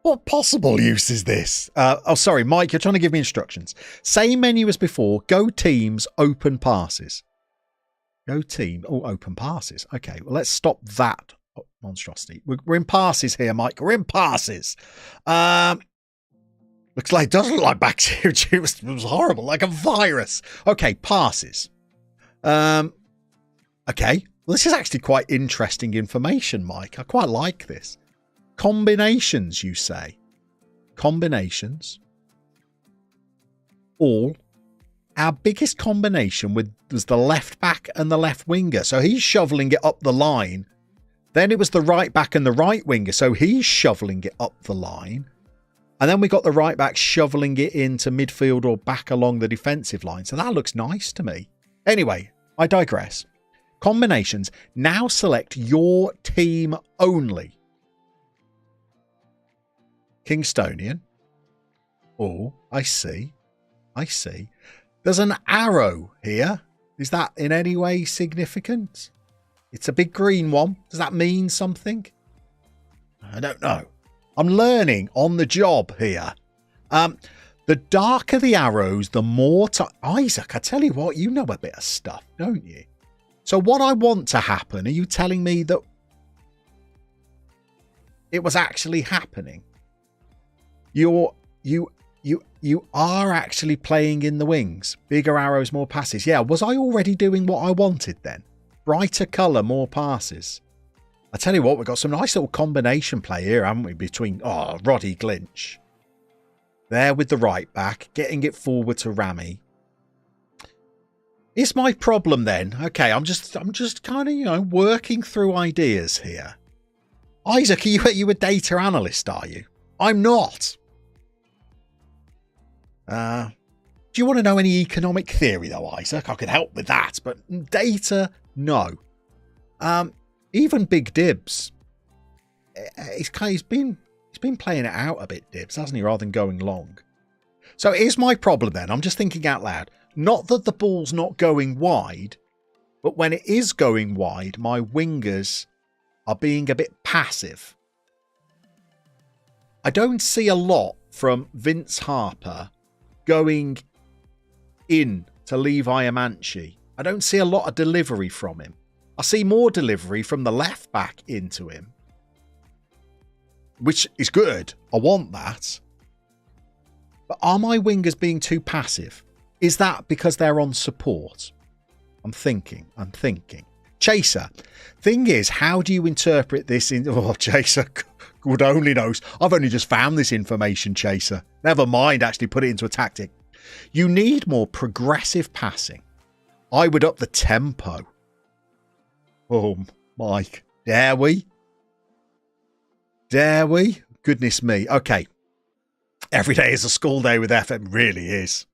What possible use is this? Oh, sorry, Mike, you're trying to give me instructions. Same menu as before. Go teams, open passes. Go team. Oh, open passes. Okay, well, let's stop that monstrosity. We're in passes here, Mike. We're in passes. Looks like, doesn't look like bacteria. It was horrible, like a virus. Okay, passes. Okay. Well, this is actually quite interesting information, Mike. I quite like this. Combinations, you say. Combinations. All. Our biggest combination was the left back and the left winger. So he's shoveling it up the line. Then it was the right back and the right winger. So he's shoveling it up the line. And then we got the right back shoveling it into midfield or back along the defensive line. So that looks nice to me. Anyway, I digress. Combinations. Now select your team only. Kingstonian. Oh, I see. I see. There's an arrow here. Is that in any way significant? It's a big green one. Does that mean something? I don't know. I'm learning on the job here. The darker the arrows, the more Isaac, I tell you what, you know a bit of stuff, don't you? So what I want to happen, are you telling me that it was actually happening? You are actually playing in the wings. Bigger arrows, more passes. Yeah, was I already doing what I wanted then? Brighter colour, more passes. I tell you what, we've got some nice little combination play here, haven't we? Between, Roddy Glinch. There with the right back, getting it forward to Rami. It's my problem then. Okay, I'm just kind of, working through ideas here. Isaac, are you a data analyst, are you? I'm not. Do you want to know any economic theory though, Isaac? I could help with that, but data, no. Even Big Dibs, he's been playing it out a bit, Dibs, hasn't he, rather than going long. So here's my problem then. I'm just thinking out loud. Not that the ball's not going wide, but when it is going wide, my wingers are being a bit passive. I don't see a lot from Vince Harper going in to Levi Amanci. I don't see a lot of delivery from him. I see more delivery from the left back into him, which is good. I want that. But are my wingers being too passive? Is that because they're on support? I'm thinking. Chaser. Thing is, how do you interpret this in... Oh, Chaser, God only knows. I've only just found this information, Chaser. Never mind actually put it into a tactic. You need more progressive passing. I would up the tempo. Oh, Mike. Dare we? Dare we? Goodness me. Okay. Every day is a school day with FM. Really is.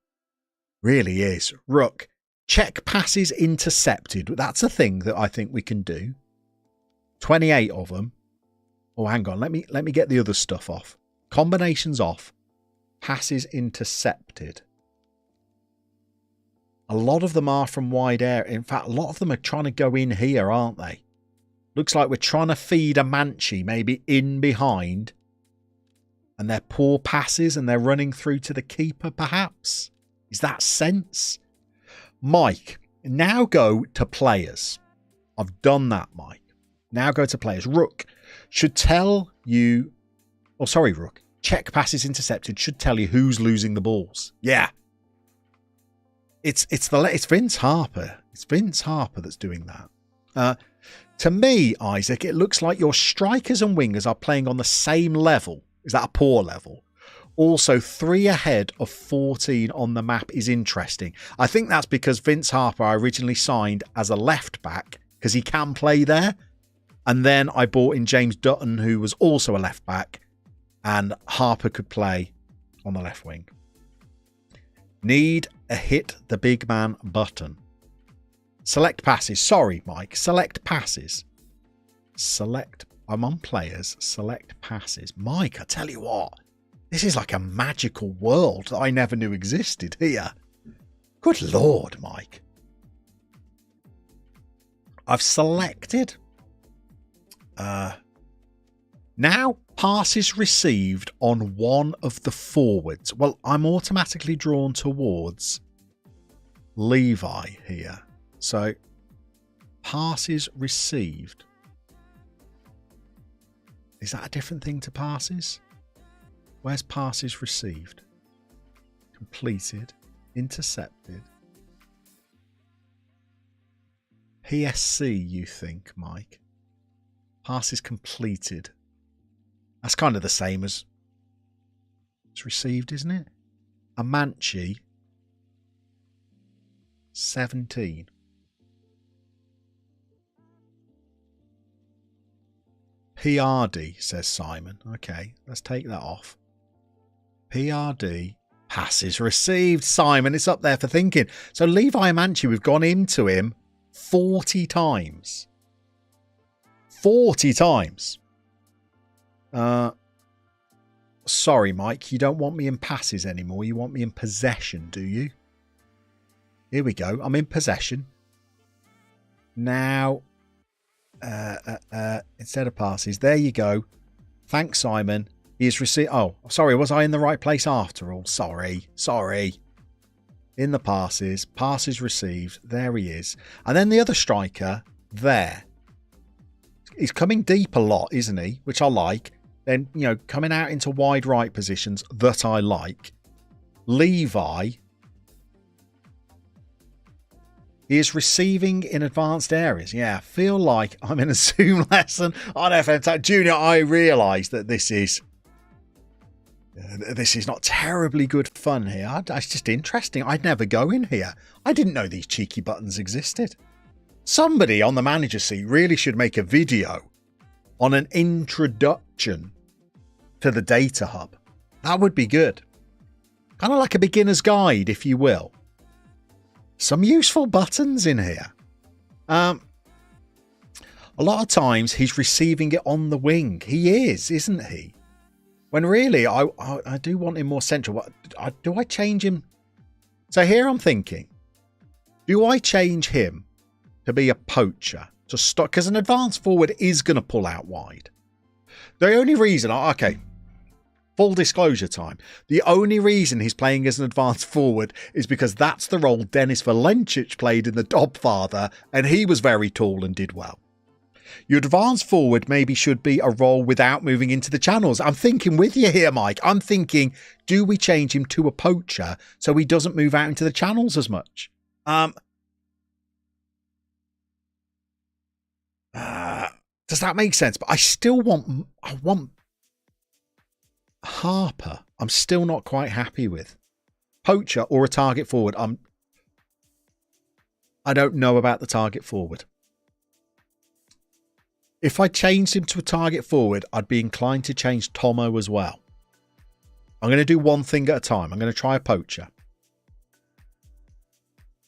Really is. Rook. Check passes intercepted. That's a thing that I think we can do. 28 of them. Oh, hang on. Let me get the other stuff off. Combinations off. Passes intercepted. A lot of them are from wide area. In fact, a lot of them are trying to go in here, aren't they? Looks like we're trying to feed a Manchi maybe in behind. And they're poor passes and they're running through to the keeper, perhaps. Is that sense? Mike, now go to players. I've done that, Mike. Now go to players. Rook should tell you... Oh, sorry, Rook. Check passes intercepted should tell you who's losing the balls. Yeah. It's Vince Harper. It's Vince Harper that's doing that. To me, Isaac, it looks like your strikers and wingers are playing on the same level. Is that a poor level? Also, 3 ahead of 14 on the map is interesting. I think that's because Vince Harper I originally signed as a left back because he can play there. And then I bought in James Dutton, who was also a left back, and Harper could play on the left wing. Need a hit the big man button. Select passes. Sorry, Mike. Select passes. Select. I'm on players. Select passes. Mike, I tell you what. This is like a magical world that I never knew existed here. Good Lord, Mike. I've selected. Now passes received on one of the forwards. Well, I'm automatically drawn towards Levi here. So passes received. Is that a different thing to passes? Where's passes received? Completed. Intercepted. PSC, you think, Mike? Passes completed. That's kind of the same as it's received, isn't it? Amanchi. 17. PRD, says Simon. Okay, let's take that off. PRD. Passes received. Simon, it's up there for thinking. So Levi Amanci, we've gone into him 40 times. 40 times. Sorry, Mike, you don't want me in passes anymore. You want me in possession, do you? Here we go. I'm in possession. Now, instead of passes, there you go. Thanks, Simon. He has received... Oh, sorry, was I in the right place after all? Sorry. In the passes. Passes received. There he is. And then the other striker, there. He's coming deep a lot, isn't he? Which I like. Then, you know, coming out into wide right positions that I like. Levi. He is receiving in advanced areas. Yeah, I feel like I'm in a Zoom lesson on FM23. Junior, I realise that this is not terribly good fun here. It's just interesting. I'd never go in here. I didn't know these cheeky buttons existed. Somebody on the manager seat really should make a video on an introduction to the data hub. That would be good. Kind of like a beginner's guide, if you will. Some useful buttons in here. A lot of times he's receiving it on the wing. He is, isn't he? When really, I do want him more central. Do I change him? So here I'm thinking, do I change him to be a poacher? To stop, because an advanced forward is going to pull out wide. The only reason, okay, full disclosure time. The only reason he's playing as an advanced forward is because that's the role Denis Valencic played in the Dobfather, and he was very tall and did well. Your advanced forward maybe should be a role without moving into the channels. I'm thinking with you here, Mike. I'm thinking, do we change him to a poacher so he doesn't move out into the channels as much? Does that make sense? But I still want, Harper. I'm still not quite happy with poacher or a target forward. I don't know about the target forward. If I changed him to a target forward, I'd be inclined to change Tomo as well. I'm going to do one thing at a time. I'm going to try a poacher.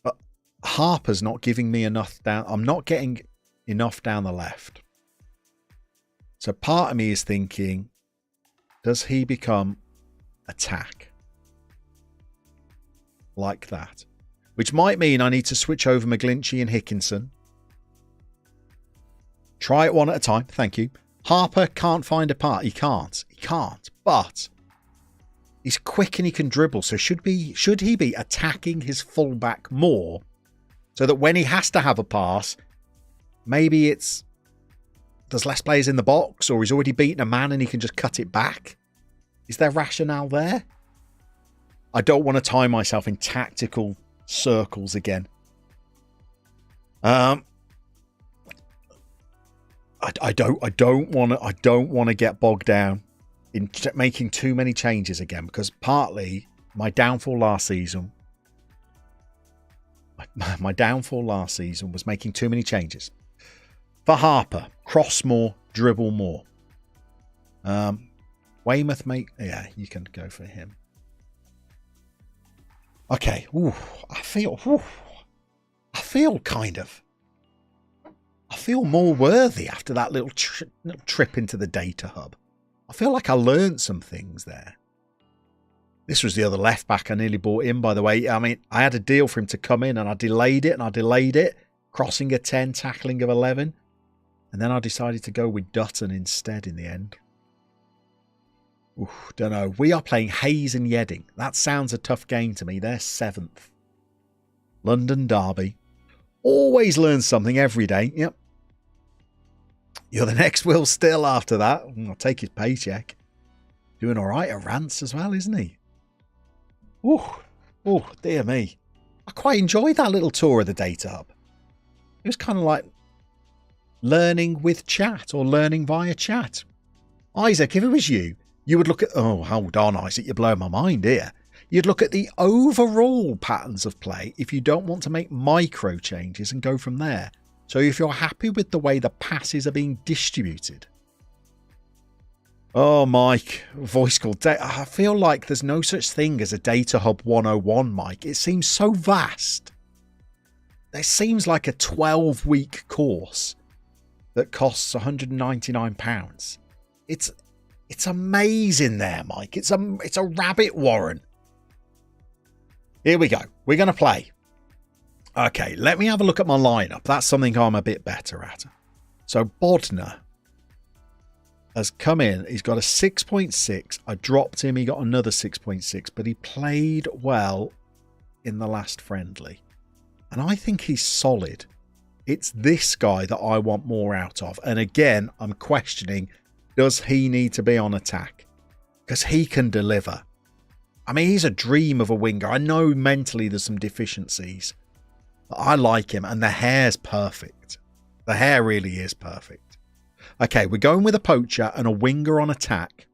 But Harper's not giving me enough down. I'm not getting enough down the left. So part of me is thinking, does he become attack? Like that. Which might mean I need to switch over McGlinchey and Hickinson. Try it one at a time. Thank you. Harper can't find a part. He can't. But he's quick and he can dribble. So should he be attacking his fullback more so that when he has to have a pass, maybe there's less players in the box, or he's already beaten a man and he can just cut it back? Is there rationale there? I don't want to tie myself in tactical circles again. I don't want to get bogged down in making too many changes again, because partly my downfall last season was making too many changes. For Harper, cross more, dribble more. Weymouth, yeah, you can go for him. Okay, I feel more worthy after that little trip into the data hub. I feel like I learned some things there. This was the other left back I nearly bought in, by the way. I mean, I had a deal for him to come in and I delayed it. Crossing a 10, tackling of 11. And then I decided to go with Dutton instead in the end. Don't know. We are playing Hayes and Yedding. That sounds a tough game to me. They're 7th. London Derby. Always learn something every day. Yep. You're the next Will Still after that. I'll take his paycheck. Doing all right at Rants as well, isn't he? Oh, dear me. I quite enjoyed that little tour of the data hub. It was kind of like learning with chat or learning via chat. Isaac, if it was you, you would look at... Oh, hold on, Isaac, you're blowing my mind here. You'd look at the overall patterns of play if you don't want to make micro changes and go from there. So if you're happy with the way the passes are being distributed, Oh, Mike, voice call. I feel like there's no such thing as a Data Hub 101, Mike. It seems so vast. It seems like a 12-week course that costs £199. It's amazing there, Mike. It's a rabbit warren. Here we go. We're going to play. Okay, let me have a look at my lineup. That's something I'm a bit better at. So Bodner has come in. He's got a 6.6. I dropped him. He got another 6.6, but he played well in the last friendly. And I think he's solid. It's this guy that I want more out of. And again, I'm questioning, does he need to be on attack? Because he can deliver. I mean, he's a dream of a winger. I know mentally there's some deficiencies, but I like him. And the hair's perfect. The hair really is perfect. Okay, we're going with a poacher and a winger on attack.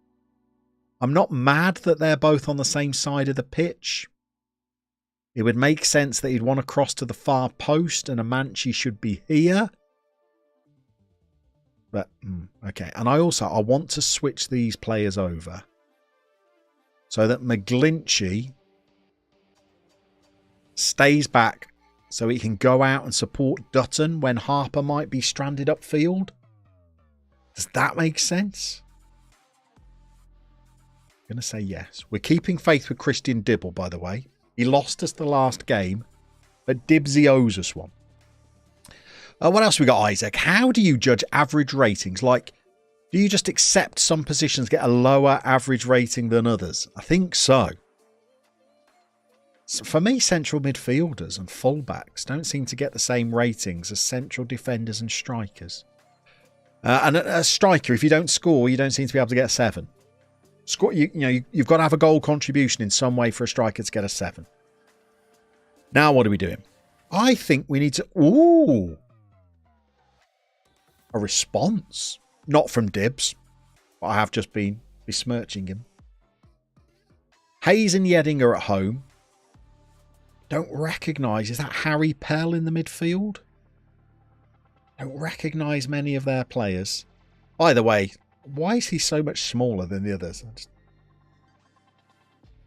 I'm not mad that they're both on the same side of the pitch. It would make sense that he'd want to cross to the far post and Amanci should be here. But, okay. And I want to switch these players over so that McGlinchey stays back so he can go out and support Dutton when Harper might be stranded upfield. Does that make sense? I'm going to say yes. We're keeping faith with Christian Dibble, by the way. He lost us the last game, but Dibsy owes us one. What else we got, Isaac? How do you judge average ratings? Like, do you just accept some positions get a lower average rating than others? I think so. For me, central midfielders and fullbacks don't seem to get the same ratings as central defenders and strikers. And a striker, if you don't score, you don't seem to be able to get a 7. Score, you've got to have a goal contribution in some way for a striker to get a 7. Now, what are we doing? I think we need to... Ooh! A response. Not from Dibs. But I have just been besmirching him. Hayes and Yedding are at home. Don't recognise. Is that Harry Pell in the midfield? Don't recognise many of their players. By the way, why is he so much smaller than the others?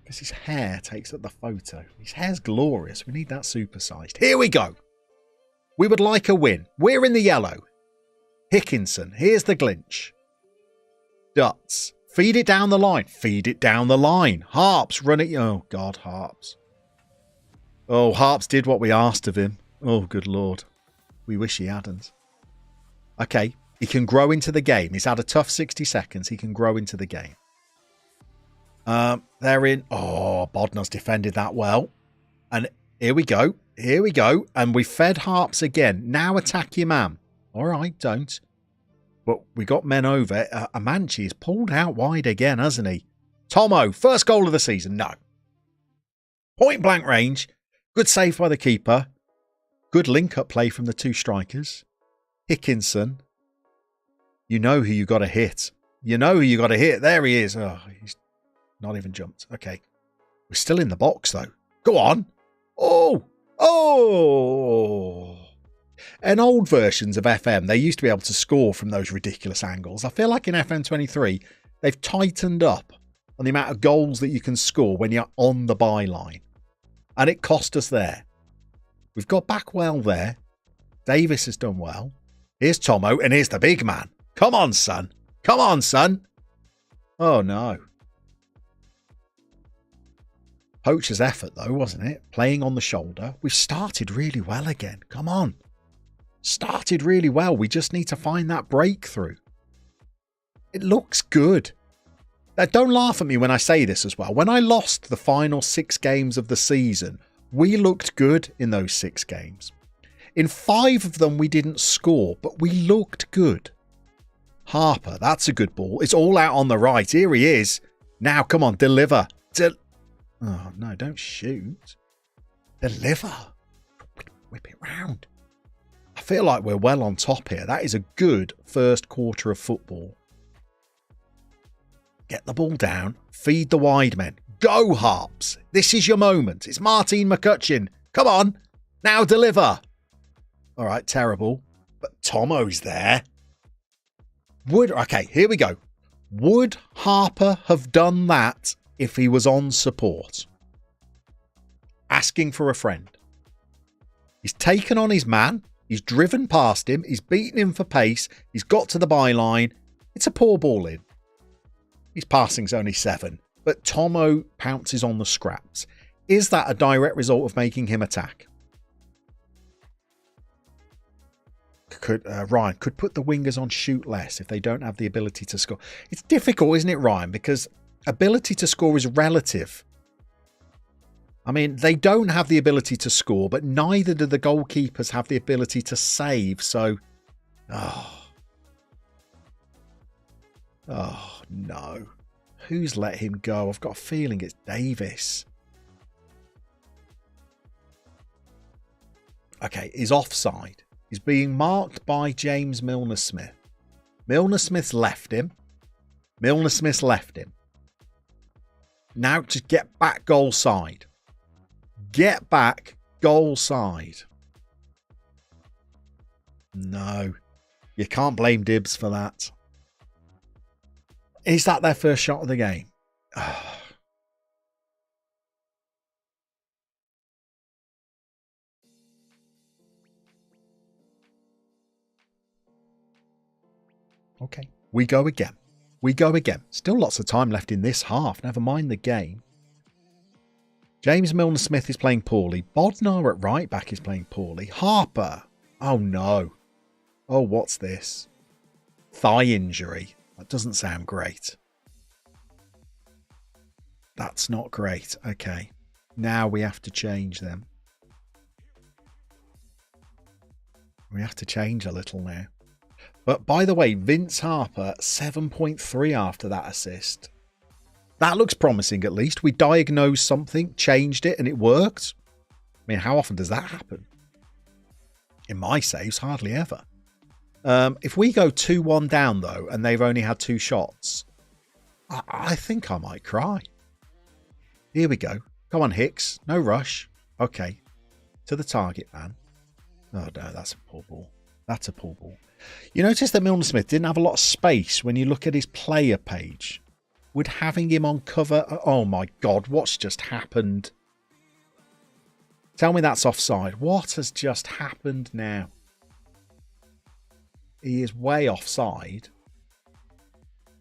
Because his hair takes up the photo. His hair's glorious. We need that supersized. Here we go. We would like a win. We're in the yellow. Hickinson. Here's the Glinch. Duts. Feed it down the line. Feed it down the line. Harps, run it. Oh, God, Harps. Oh, Harps did what we asked of him. Oh, good Lord. We wish he hadn't. Okay, he can grow into the game. He's had a tough 60 seconds. He can grow into the game. They're in. Oh, Bodner's defended that well. And here we go. Here we go. And we fed Harps again. Now attack your man. All right, don't. But we got men over. Amanci is pulled out wide again, hasn't he? Tomo, first goal of the season. No. Point blank range. Good save by the keeper. Good link-up play from the two strikers. Hickinson. You know who you got to hit. You know who you got to hit. There he is. Oh, he's not even jumped. Okay. We're still in the box, though. Go on. Oh. Oh. In old versions of FM, they used to be able to score from those ridiculous angles. I feel like in FM23, they've tightened up on the amount of goals that you can score when you're on the byline. And it cost us there. We've got back well there. Davis has done well. Here's Tomo, and here's the big man. Come on, son. Come on, son. Oh, no. Poacher's effort, though, wasn't it? Playing on the shoulder. We've started really well again. Come on. Started really well. We just need to find that breakthrough. It looks good. Now, don't laugh at me when I say this as well. When I lost the final 6 games of the season, we looked good in those 6 games. In 5 of them, we didn't score, but we looked good. Harper, that's a good ball. It's all out on the right. Here he is. Now, come on, deliver. Oh, no, don't shoot. Deliver. Whip it round. I feel like we're well on top here. That is a good first quarter of football. Get the ball down. Feed the wide men. Go, Harps. This is your moment. It's Martin McCutcheon. Come on. Now deliver. All right, terrible. But Tomo's there. Okay, here we go. Would Harper have done that if he was on support? Asking for a friend. He's taken on his man. He's driven past him. He's beaten him for pace. He's got to the byline. It's a poor ball in. His passing's only 7. But Tomo pounces on the scraps. Is that a direct result of making him attack? Ryan could put the wingers on shoot less if they don't have the ability to score. It's difficult, isn't it, Ryan? Because ability to score is relative. I mean, they don't have the ability to score, but neither do the goalkeepers have the ability to save. So, oh no. Who's let him go? I've got a feeling it's Davis. Okay, he's offside. He's being marked by James Milner-Smith. Milner-Smith's left him. Milner-Smith's left him. Now to get back goal side. Get back goal side. No. You can't blame Dibs for that. Is that their first shot of the game? Okay, we go again. We go again. Still lots of time left in this half. Never mind the game. James Milner-Smith is playing poorly. Bodnar at right back is playing poorly. Harper. Oh, no. Oh, what's this? Thigh injury. That doesn't sound great. That's not great. Okay. Now we have to change them. We have to change a little now. But by the way, Vince Harper, 7.3 after that assist. That looks promising at least. We diagnosed something, changed it, and it worked. I mean, how often does that happen? In my saves, hardly ever. If we go 2-1 down, though, and they've only had 2 shots, I think I might cry. Here we go. Come on, Hicks. No rush. Okay. To the target, man. Oh, no, that's a poor ball. That's a poor ball. You notice that Milner-Smith didn't have a lot of space when you look at his player page. Would having him on cover... Oh, my God. What's just happened? Tell me that's offside. What has just happened now? He is way offside.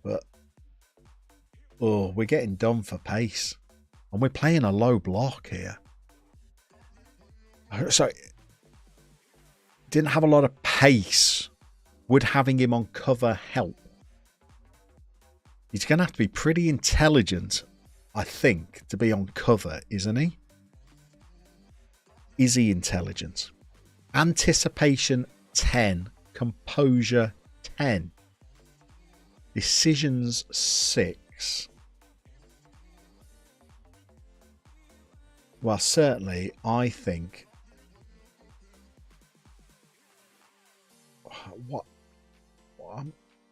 But... Oh, we're getting done for pace. And we're playing a low block here. So... Didn't have a lot of pace. Would having him on cover help? He's going to have to be pretty intelligent, I think, to be on cover, isn't he? Is he intelligent? Anticipation 10. Composure 10. Decisions 6. Well, certainly, I think... What?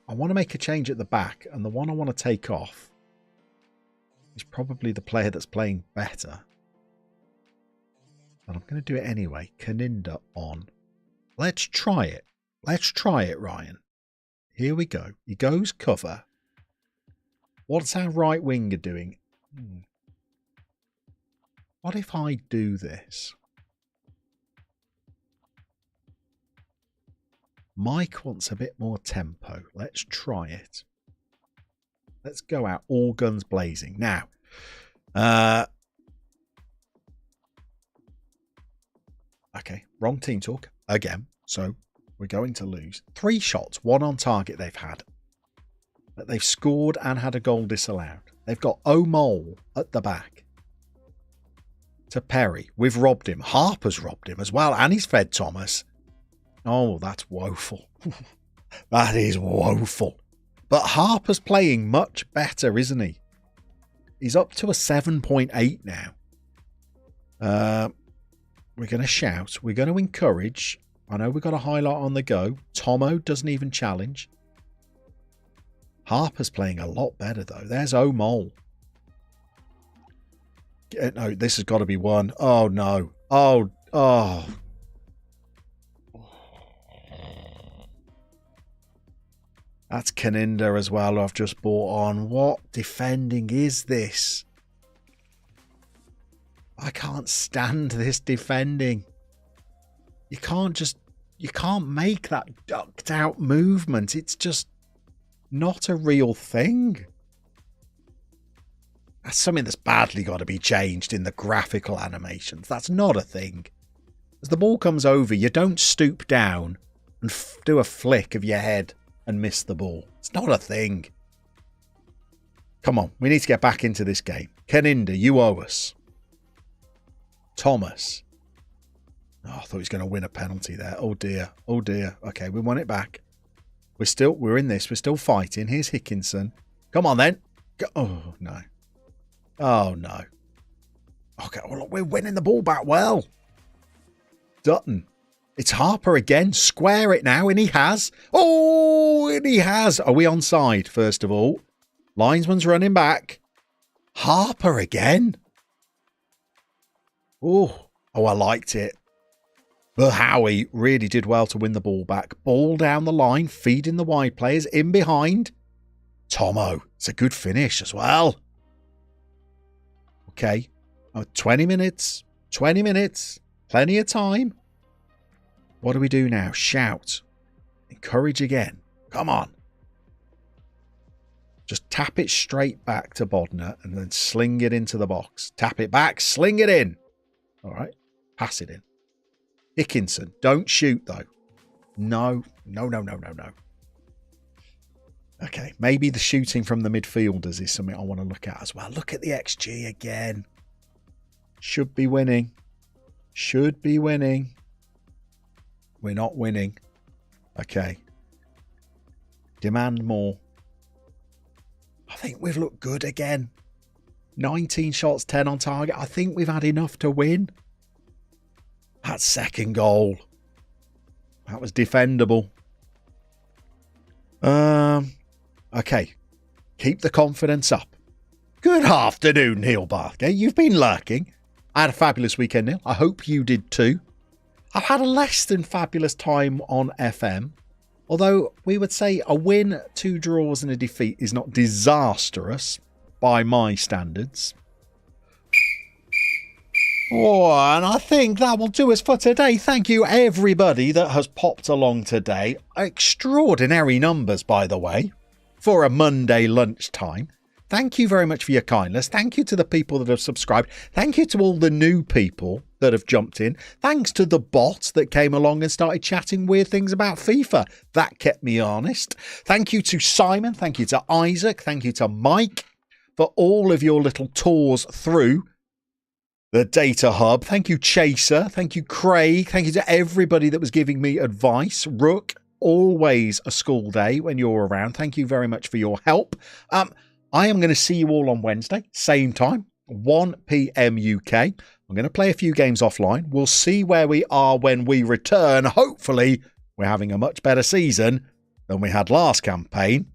I want to make a change at the back, and the one I want to take off is probably the player that's playing better. But I'm going to do it anyway. Kaninda on. Let's try it. Let's try it, Ryan. Here we go. He goes cover. What's our right winger doing? What if I do this? Mike wants a bit more tempo. Let's try it. Let's go out all guns blazing. Now, okay, wrong team talk again. So we're going to lose. 3 shots, 1 on target they've had. But they've scored and had a goal disallowed. They've got O'Mole at the back. To Perry. We've robbed him. Harper's robbed him as well. And he's fed Thomas. Oh, that's woeful. That is woeful. But Harper's playing much better, isn't he? He's up to a 7.8 now. We're going to shout. We're going to encourage. I know we've got a highlight on the go. Tomo doesn't even challenge. Harper's playing a lot better, though. There's O'Mole. No, this has got to be 1. Oh, no. Oh. That's Caninda as well, I've just bought on. What defending is this? I can't stand this defending. You can't make that ducked out movement. It's just not a real thing. That's something that's badly got to be changed in the graphical animations. That's not a thing. As the ball comes over, you don't stoop down and do a flick of your head and miss the ball. It's not a thing. Come on, we need to get back into this game. Caninda, you owe us. Thomas. Oh, I thought he was going to win a penalty there. Oh dear. Oh dear. Okay, we won it back. We're in this. We're still fighting. Here's Hickinson. Come on then. Go. Oh no. Oh no. Okay, well, look, we're winning the ball back well. Dutton. It's Harper again. Square it now, and he has. Oh, and he has. Are we onside, first of all? Linesman's running back. Harper again. Oh, I liked it. But Howie really did well to win the ball back. Ball down the line, feeding the wide players in behind. Tomo. It's a good finish as well. Okay. 20 minutes. 20 minutes. Plenty of time. What do we do now? Shout. Encourage again. Come on. Just tap it straight back to Bodner and then sling it into the box. Tap it back. Sling it in. All right. Pass it in. Hickinson. Don't shoot, though. No. No. Okay. Maybe the shooting from the midfielders is something I want to look at as well. Look at the XG again. Should be winning. Should be winning. We're not winning. Okay. Demand more. I think we've looked good again. 19 shots, 10 on target. I think we've had enough to win. That second goal. That was defendable. Okay. Keep the confidence up. Good afternoon, Neil Barker. You've been lurking. I had a fabulous weekend, Neil. I hope you did too. I've had a less than fabulous time on FM. Although we would say a win, 2 draws and a defeat is not disastrous by my standards. Oh, and I think that will do us for today. Thank you everybody that has popped along today. Extraordinary numbers, by the way, for a Monday lunchtime. Thank you very much for your kindness. Thank you to the people that have subscribed. Thank you to all the new people that have jumped in. Thanks to the bot that came along and started chatting weird things about FIFA. That kept me honest. Thank you to Simon. Thank you to Isaac. Thank you to Mike for all of your little tours through the data hub. Thank you, Chaser. Thank you, Craig. Thank you to everybody that was giving me advice. Rook, always a school day when you're around. Thank you very much for your help. I am going to see you all on Wednesday, same time, 1 p.m. UK. I'm going to play a few games offline. We'll see where we are when we return. Hopefully, we're having a much better season than we had last campaign.